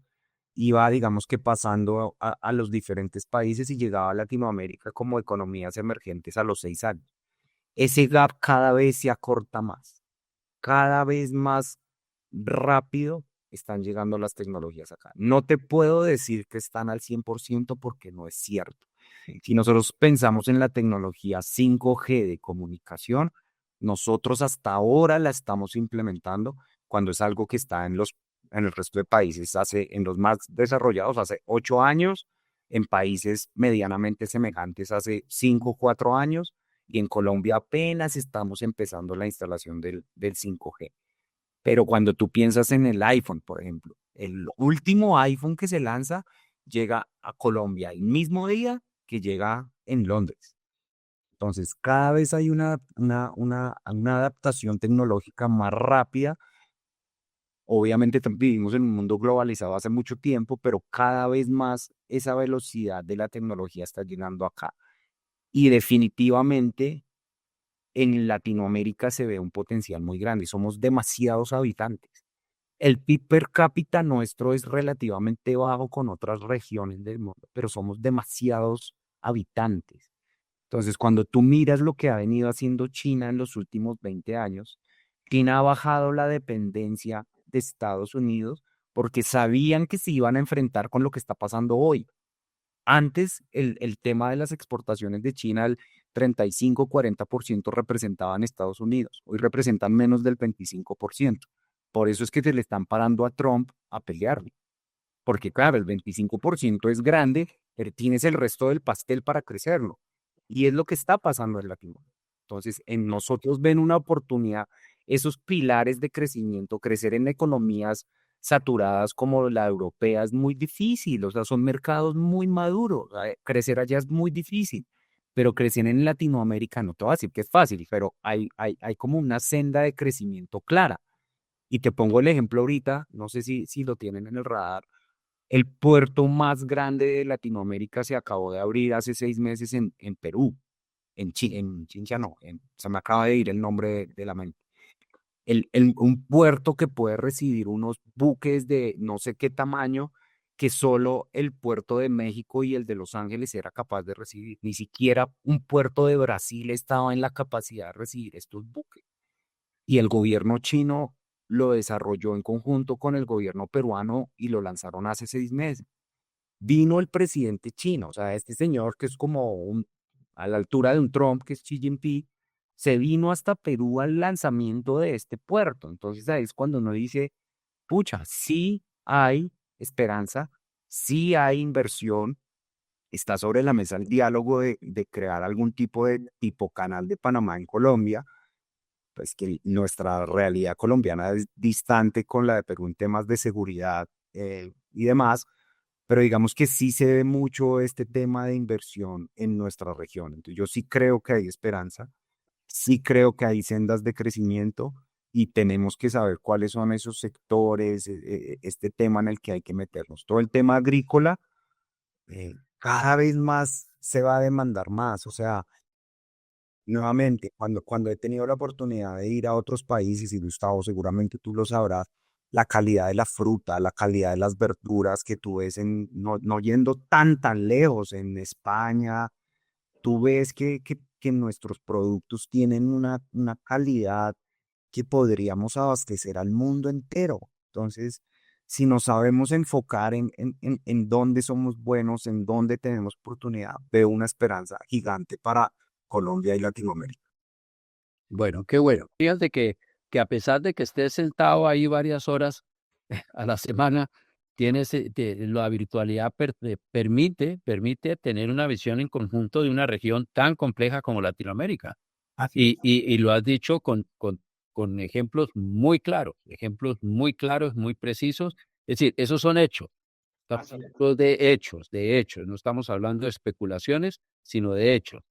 iba, digamos que pasando a los diferentes países y llegaba a Latinoamérica como economías emergentes a los 6 años. Ese gap cada vez se acorta más, cada vez más rápido están llegando las tecnologías acá. No te puedo decir que están al 100% porque no es cierto. Si nosotros pensamos en la tecnología 5G de comunicación, nosotros hasta ahora la estamos implementando cuando es algo que está en el resto de países, en los más desarrollados hace 8 años, en países medianamente semejantes hace 5 o 4 años, y en Colombia apenas estamos empezando la instalación del 5G. Pero cuando tú piensas en el iPhone, por ejemplo, el último iPhone que se lanza llega a Colombia el mismo día que llega en Londres. Entonces, cada vez hay una adaptación tecnológica más rápida. Obviamente vivimos en un mundo globalizado hace mucho tiempo, pero cada vez más esa velocidad de la tecnología está llegando acá. Y definitivamente en Latinoamérica se ve un potencial muy grande. Somos demasiados habitantes. El PIB per cápita nuestro es relativamente bajo con otras regiones del mundo, pero somos demasiados habitantes. Entonces, cuando tú miras lo que ha venido haciendo China en los últimos 20 años, China ha bajado la dependencia de Estados Unidos porque sabían que se iban a enfrentar con lo que está pasando hoy. Antes, el tema de las exportaciones de China, el 35-40% representaban Estados Unidos. Hoy representan menos del 25%. Por eso es que se le están parando a Trump a pelearle. Porque, claro, el 25% es grande, pero tienes el resto del pastel para crecerlo. Y es lo que está pasando en Latinoamérica. Entonces, en nosotros ven una oportunidad, esos pilares de crecimiento, crecer en economías saturadas como la europea es muy difícil, o sea, son mercados muy maduros, crecer allá es muy difícil, pero crecer en Latinoamérica no te voy a decir que es fácil, pero hay como una senda de crecimiento clara. Y te pongo el ejemplo ahorita, no sé si lo tienen en el radar, el puerto más grande de Latinoamérica se acabó de abrir hace 6 meses en Perú, en Chincha no, se me acaba de ir el nombre de la mente. Un puerto que puede recibir unos buques de no sé qué tamaño que solo el puerto de México y el de Los Ángeles era capaz de recibir. Ni siquiera un puerto de Brasil estaba en la capacidad de recibir estos buques. Y el gobierno chino lo desarrolló en conjunto con el gobierno peruano y lo lanzaron hace 6 meses. Vino el presidente chino, o sea, este señor que es como a la altura de un Trump, que es Xi Jinping, se vino hasta Perú al lanzamiento de este puerto. Entonces ahí es cuando uno dice, pucha, sí hay esperanza, sí hay inversión, está sobre la mesa el diálogo de crear algún tipo de tipo canal de Panamá en Colombia, pues que nuestra realidad colombiana es distante con la de Perú en temas de seguridad y demás, pero digamos que sí se ve mucho este tema de inversión en nuestra región. Entonces yo sí creo que hay esperanza, sí creo que hay sendas de crecimiento y tenemos que saber cuáles son esos sectores, este tema en el que hay que meternos. Todo el tema agrícola, cada vez más se va a demandar más, o sea, nuevamente, cuando he tenido la oportunidad de ir a otros países, y Gustavo, seguramente tú lo sabrás, la calidad de la fruta, la calidad de las verduras que tú ves no yendo tan lejos, en España, tú ves que nuestros productos tienen una calidad que podríamos abastecer al mundo entero. Entonces, si nos sabemos enfocar en dónde somos buenos, en dónde tenemos oportunidad, veo una esperanza gigante para Colombia y Latinoamérica. Bueno, qué bueno. Fíjate que que a pesar de que estés sentado ahí varias horas a la semana, la virtualidad permite tener una visión en conjunto de una región tan compleja como Latinoamérica. Así Y lo has dicho con ejemplos muy claros, muy precisos. Es decir, esos son hechos. Estamos hablando de hechos. No estamos hablando de especulaciones, sino de hechos.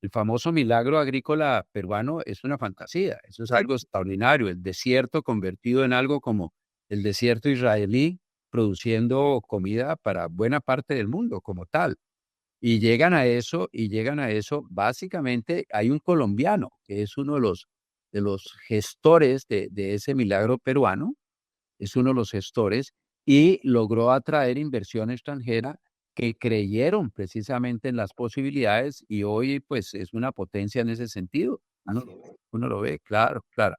El famoso milagro agrícola peruano es una fantasía. Eso es algo extraordinario. El desierto convertido en algo como el desierto israelí, produciendo comida para buena parte del mundo como tal. Y llegan a eso, básicamente hay un colombiano que es uno de los gestores de ese milagro peruano, es uno de los gestores, y logró atraer inversión extranjera que creyeron precisamente en las posibilidades y hoy pues es una potencia en ese sentido. Uno lo ve, claro, claro.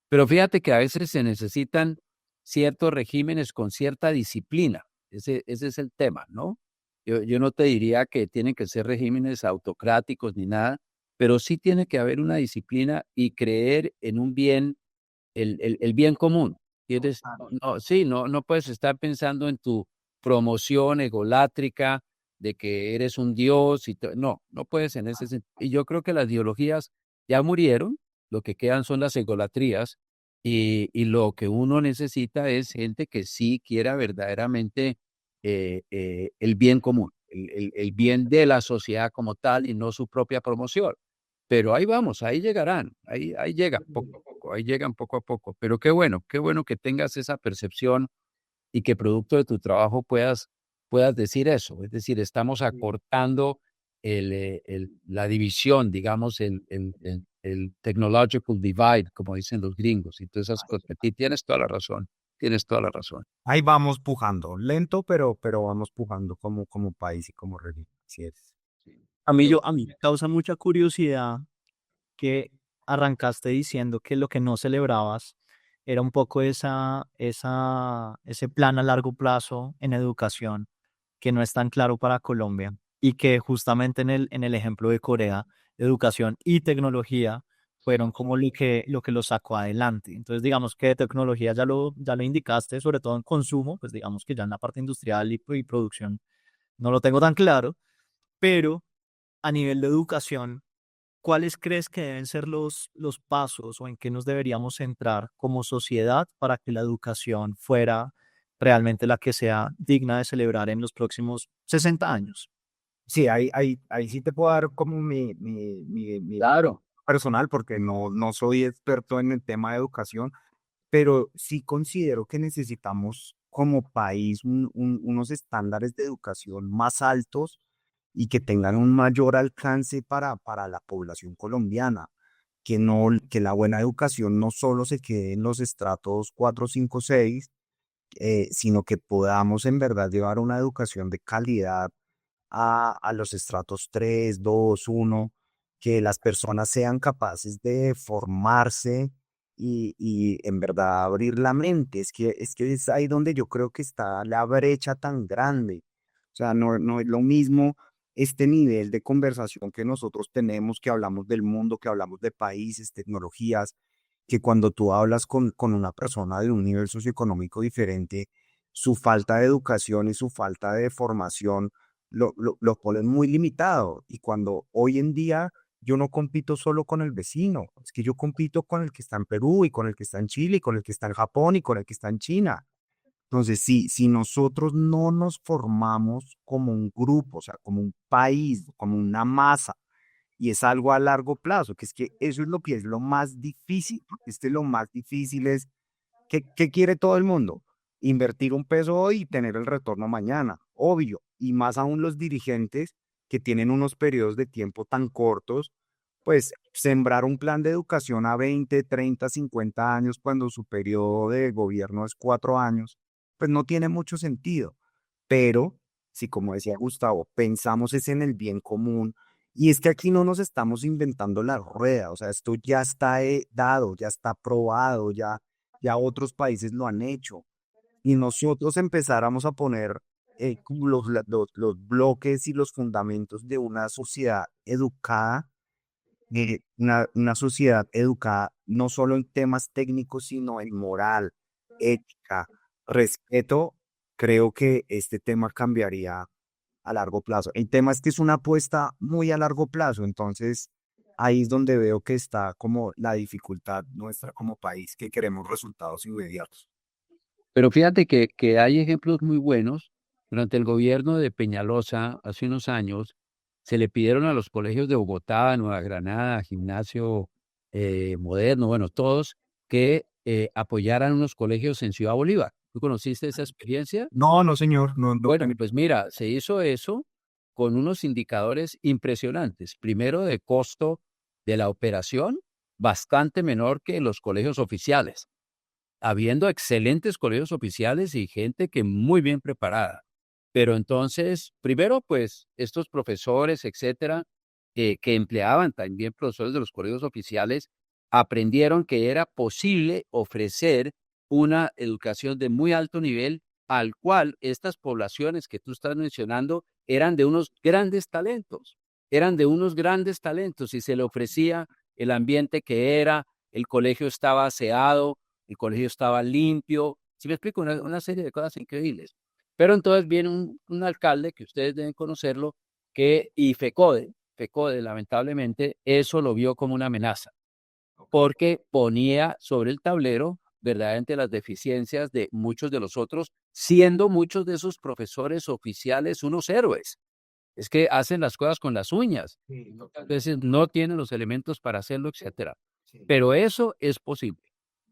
Pero fíjate que a veces se necesitan ciertos regímenes con cierta disciplina. Ese es el tema, ¿no? Yo no te diría que tienen que ser regímenes autocráticos ni nada, pero sí tiene que haber una disciplina y creer en un bien, el bien común. Sí, no puedes estar pensando en tu promoción egolátrica de que eres un dios no puedes en ese sentido. Y yo creo que las ideologías ya murieron, lo que quedan son las egolatrías y lo que uno necesita es gente que sí quiera verdaderamente el bien común, el bien de la sociedad como tal y no su propia promoción. Pero ahí vamos, ahí llegarán, ahí llegan poco a poco, ahí llegan poco a poco. Pero qué bueno que tengas esa percepción y que producto de tu trabajo puedas decir eso. Es decir, estamos acortando la división, digamos, el technological divide, como dicen los gringos, y todas esas cosas. Y tienes toda la razón, tienes toda la razón. Ahí vamos pujando, lento, pero vamos pujando como país y como región. Así es. A mí me causa mucha curiosidad que arrancaste diciendo que lo que no celebrabas era un poco ese plan a largo plazo en educación que no es tan claro para Colombia y que justamente en el ejemplo de Corea, educación y tecnología fueron como lo que lo sacó adelante. Entonces, digamos que de tecnología ya lo indicaste, sobre todo en consumo, pues digamos que ya en la parte industrial y producción no lo tengo tan claro, pero a nivel de educación, ¿cuáles crees que deben ser los pasos o en qué nos deberíamos centrar como sociedad para que la educación fuera realmente la que sea digna de celebrar en los próximos 60 años? Sí, ahí sí te puedo dar como mi Claro. personal, porque no soy experto en el tema de educación, pero sí considero que necesitamos como país unos estándares de educación más altos y que tengan un mayor alcance para la población colombiana, que la buena educación no solo se quede en los estratos 4 5 6, sino que podamos en verdad llevar una educación de calidad a los estratos 3 2 1, que las personas sean capaces de formarse y en verdad abrir la mente. Es que es ahí donde yo creo que está la brecha tan grande. O sea, no es lo mismo este nivel de conversación que nosotros tenemos, que hablamos del mundo, que hablamos de países, tecnologías, que cuando tú hablas con una persona de un nivel socioeconómico diferente, su falta de educación y su falta de formación lo ponen muy limitado. Y cuando hoy en día yo no compito solo con el vecino, es que yo compito con el que está en Perú y con el que está en Chile y con el que está en Japón y con el que está en China. Entonces, si nosotros no nos formamos como un grupo, o sea, como un país, como una masa, y es algo a largo plazo, que es que eso es lo que es lo más difícil, porque lo más difícil es, ¿qué quiere todo el mundo? Invertir un peso hoy y tener el retorno mañana, obvio, y más aún los dirigentes que tienen unos periodos de tiempo tan cortos, pues sembrar un plan de educación a 20 30 50 años cuando su periodo de gobierno es 4 años, pues no tiene mucho sentido. Pero, si como decía Gustavo, pensamos es en el bien común, y es que aquí no nos estamos inventando la rueda, o sea, esto ya está dado, ya está probado, ya otros países lo han hecho, y nosotros empezáramos a poner como los bloques y los fundamentos de una sociedad educada no solo en temas técnicos, sino en moral, ética, respeto, creo que este tema cambiaría a largo plazo. El tema es que es una apuesta muy a largo plazo, entonces ahí es donde veo que está como la dificultad nuestra como país, que queremos resultados inmediatos. Pero fíjate que hay ejemplos muy buenos. Durante el gobierno de Peñalosa, hace unos años, se le pidieron a los colegios de Bogotá, Nueva Granada, Gimnasio Moderno, bueno, todos, que apoyaran unos colegios en Ciudad Bolívar. ¿Tú conociste esa experiencia? No, no, señor, no, no Bueno, tengo. pues mira, se hizo eso con unos indicadores impresionantes. Primero, de costo de la operación, bastante menor que los colegios oficiales, habiendo excelentes colegios oficiales y gente que muy bien preparada. Pero entonces, primero, pues estos profesores, etcétera, que empleaban también profesores de los colegios oficiales, aprendieron que era posible ofrecer una educación de muy alto nivel, al cual estas poblaciones que tú estás mencionando eran de unos grandes talentos, y se le ofrecía el ambiente que era, el colegio estaba aseado, el colegio estaba limpio. ¿Sí me explico? Una serie de cosas increíbles. Pero entonces viene un alcalde, que ustedes deben conocerlo, y FECODE, lamentablemente, eso lo vio como una amenaza, porque ponía sobre el tablero verdaderamente las deficiencias de muchos de los otros, siendo muchos de esos profesores oficiales unos héroes. Es que hacen las cosas con las uñas. Sí, A totalmente. veces no tienen los elementos para hacerlo, etcétera. Sí, Pero eso es posible.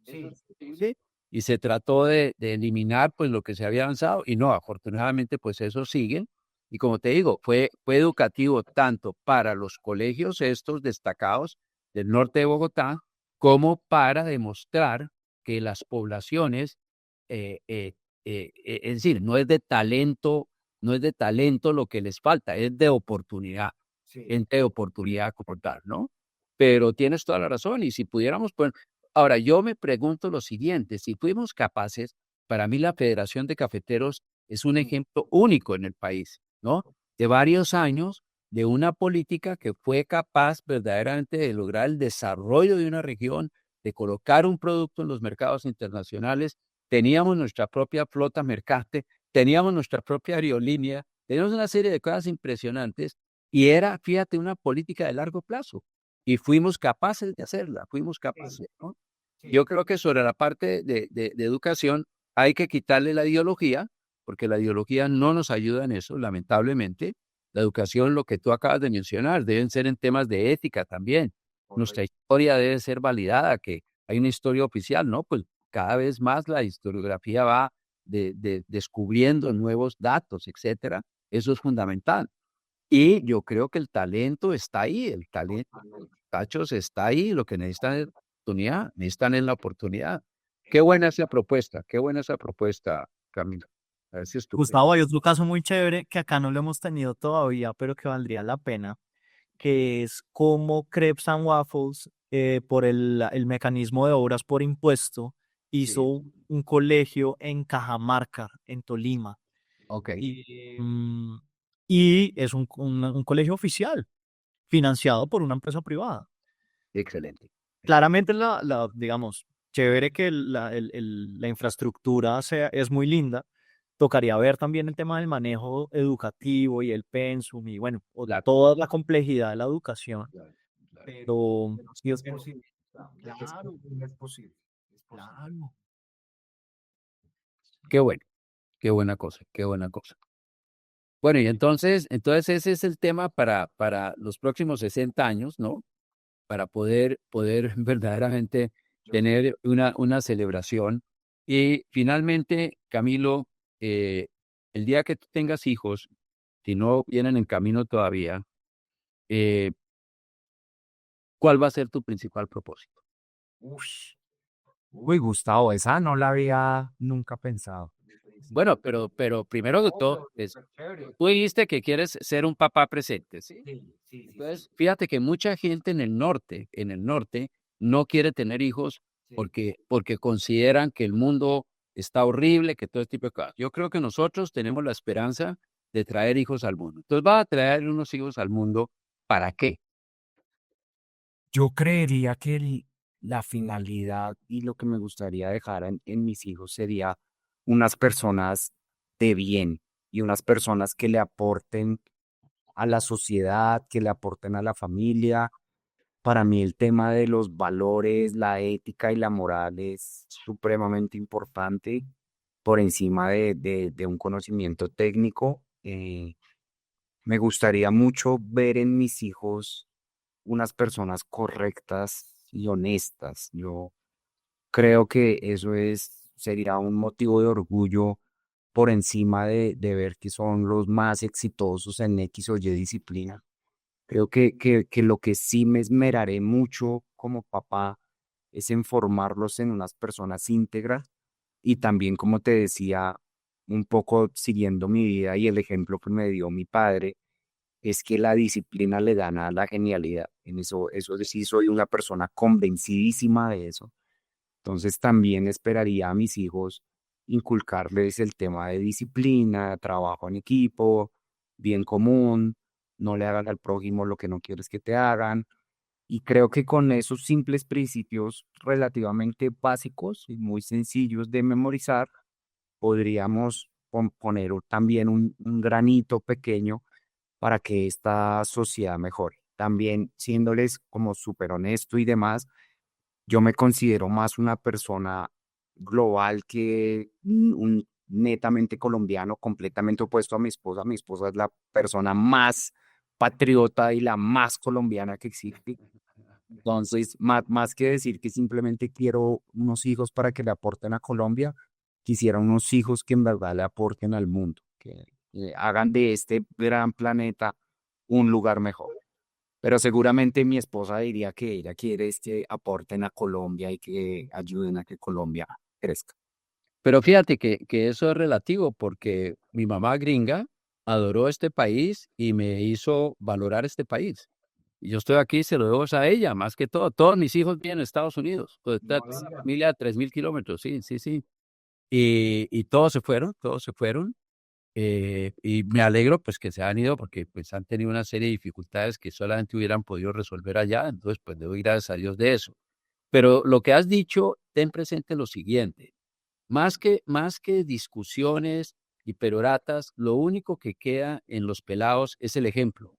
Eso sí, es posible, y se trató de eliminar pues lo que se había avanzado, y no, afortunadamente pues eso sigue. Y como te digo, fue educativo tanto para los colegios estos destacados del norte de Bogotá, como para demostrar que las poblaciones, es decir, no es de talento lo que les falta, es de oportunidad, sí. gente de oportunidad como tal, ¿no? Pero tienes toda la razón, y si pudiéramos, pues, ahora yo me pregunto lo siguiente: si fuimos capaces, para mí la Federación de Cafeteros es un ejemplo único en el país, ¿no? De varios años, de una política que fue capaz verdaderamente de lograr el desarrollo de una región, de colocar un producto en los mercados internacionales. Teníamos nuestra propia flota mercante, teníamos nuestra propia aerolínea, teníamos una serie de cosas impresionantes, y era, fíjate, una política de largo plazo. Y fuimos capaces de hacerla, fuimos capaces, ¿no? Yo creo que sobre la parte de educación hay que quitarle la ideología, porque la ideología no nos ayuda en eso, lamentablemente. La educación, lo que tú acabas de mencionar, deben ser en temas de ética también. Nuestra historia debe ser validada, que hay una historia oficial, ¿no? Pues cada vez más la historiografía va descubriendo nuevos datos, etcétera. Eso es fundamental. Y yo creo que el talento está ahí, el talento, muchachos, está ahí. Lo que necesitan es oportunidad, necesitan es la oportunidad. Qué buena esa propuesta, Camilo. A ver si estupendo. Gustavo, hay otro caso muy chévere que acá no lo hemos tenido todavía, pero que valdría la pena, que es cómo Crepes and Waffles, por el mecanismo de obras por impuesto, hizo Sí, un colegio en Cajamarca, en Tolima. Ok, Y, y es un colegio oficial, financiado por una empresa privada. excelente. Claramente, digamos, chévere que la infraestructura es muy linda. Tocaría ver también el tema del manejo educativo y el pensum y bueno, Claro, toda la complejidad de la educación. claro, claro. Pero pero sí sí es es posible. Es claro, posible, es posible. Es posible. claro. Qué bueno, qué buena cosa, qué buena cosa. Bueno, y entonces ese es el tema para los próximos 60 años, ¿no? Para poder verdaderamente tener una celebración. Y finalmente, Camilo, eh, el día que tú tengas hijos, si no vienen en camino todavía, eh, ¿cuál va a ser tu principal propósito? Ush. Uy, Gustavo, esa no la había nunca pensado. Bueno, pero primero de No, todo, pero súper chévere. tú dijiste que quieres ser un papá presente, ¿sí? Sí, sí, sí, sí. Entonces, fíjate que mucha gente en el norte, no quiere tener hijos Sí. porque consideran que el mundo está horrible, que todo este tipo de cosas. Yo creo que nosotros tenemos la esperanza de traer hijos al mundo. Entonces, va a traer unos hijos al mundo, ¿para qué? Yo creería que la finalidad y lo que me gustaría dejar en mis hijos sería unas personas de bien y unas personas que le aporten a la sociedad, que le aporten a la familia. Para mí el tema de los valores, la ética y la moral es supremamente importante por encima de un conocimiento técnico. Me gustaría mucho ver en mis hijos unas personas correctas y honestas. Yo creo que eso sería un motivo de orgullo por encima de ver que son los más exitosos en X o Y disciplina. Creo que lo que sí me esmeraré mucho como papá es en formarlos en unas personas íntegras y también, como te decía, un poco siguiendo mi vida y el ejemplo que me dio mi padre, es que la disciplina le gana a la genialidad. En eso sí soy una persona convencidísima de eso. Entonces también esperaría a mis hijos inculcarles el tema de disciplina, trabajo en equipo, bien común, no le hagas al prójimo lo que no quieres que te hagan. Y creo que con esos simples principios relativamente básicos y muy sencillos de memorizar, podríamos poner también un granito pequeño para que esta sociedad mejore. También siéndoles como súper honesto y demás, yo me considero más una persona global que un netamente colombiano, completamente opuesto a mi esposa. Mi esposa es la persona más patriota y la más colombiana que existe. Entonces, más que decir que simplemente quiero unos hijos para que le aporten a Colombia, quisiera unos hijos que en verdad le aporten al mundo, que hagan de este gran planeta un lugar mejor. Pero seguramente mi esposa diría que ella quiere que aporten a Colombia y que ayuden a que Colombia crezca. Pero fíjate que eso es relativo porque mi mamá gringa adoró este país y me hizo valorar este país. Y yo estoy aquí, se lo debo a ella, más que todo. Todos mis hijos viven en Estados Unidos. Pues, No esta diga. familia de 3000 kilómetros, sí, sí, sí. Y todos se fueron, todos se fueron. Y me alegro pues que se han ido porque pues han tenido una serie de dificultades que solamente hubieran podido resolver allá. Entonces pues le doy gracias a Dios de eso. Pero lo que has dicho, ten presente lo siguiente. Más que discusiones y peroratas, lo único que queda en los pelados es el ejemplo.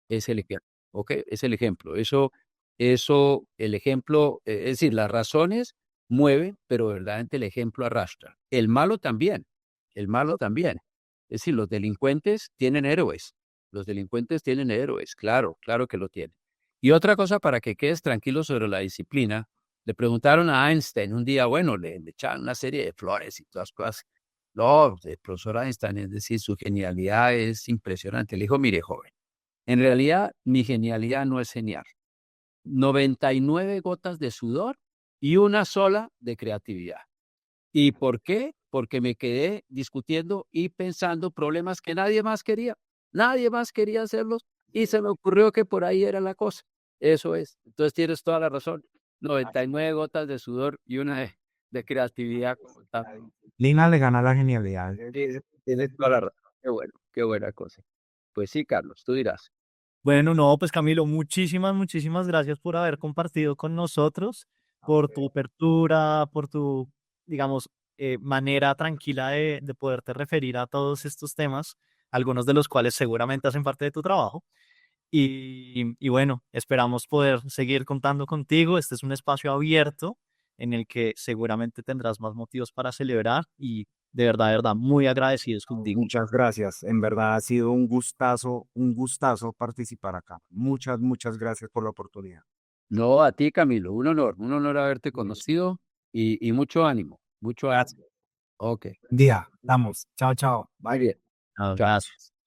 Es el ejemplo, ¿ok? Es el ejemplo. El ejemplo, es decir, las razones mueven, pero verdaderamente el ejemplo arrastra. El malo también, el malo también. Es decir, los delincuentes tienen héroes. Los delincuentes tienen héroes, claro, claro que lo tienen. Y otra cosa para que quedes tranquilo sobre la disciplina, le preguntaron a Einstein un día, bueno, le echaban una serie de flores y todas cosas. No, el profesor Einstein, es decir, su genialidad es impresionante. Le dijo, mire, joven, en realidad, mi genialidad no es genial. 99 gotas de sudor y una sola de creatividad. ¿Y por qué? Porque me quedé discutiendo y pensando problemas que nadie más quería. Nadie más quería hacerlos y se me ocurrió que por ahí era la cosa. Eso es. Entonces tienes toda la razón. 99 gotas de sudor y una de creatividad. Como tal. Lina le gana la genialidad. Tienes toda la razón. Qué bueno, qué buena cosa. Pues sí, Carlos, tú dirás. Bueno, no, pues Camilo, muchísimas, muchísimas gracias por haber compartido con nosotros, por tu apertura, por tu, digamos, manera tranquila de poderte referir a todos estos temas, algunos de los cuales seguramente hacen parte de tu trabajo. Y bueno, esperamos poder seguir contando contigo. Este es un espacio abierto en el que seguramente tendrás más motivos para celebrar y de verdad, muy agradecidos contigo. Muchas gracias. En verdad ha sido un gustazo participar acá. Muchas, muchas gracias por la oportunidad. No, a ti, Camilo, un honor haberte conocido y mucho ánimo, mucho ánimo. Gracias. Ok, Buen día. Damos. Chao, chao. muy Bye. bien. Ah, Chao. gracias.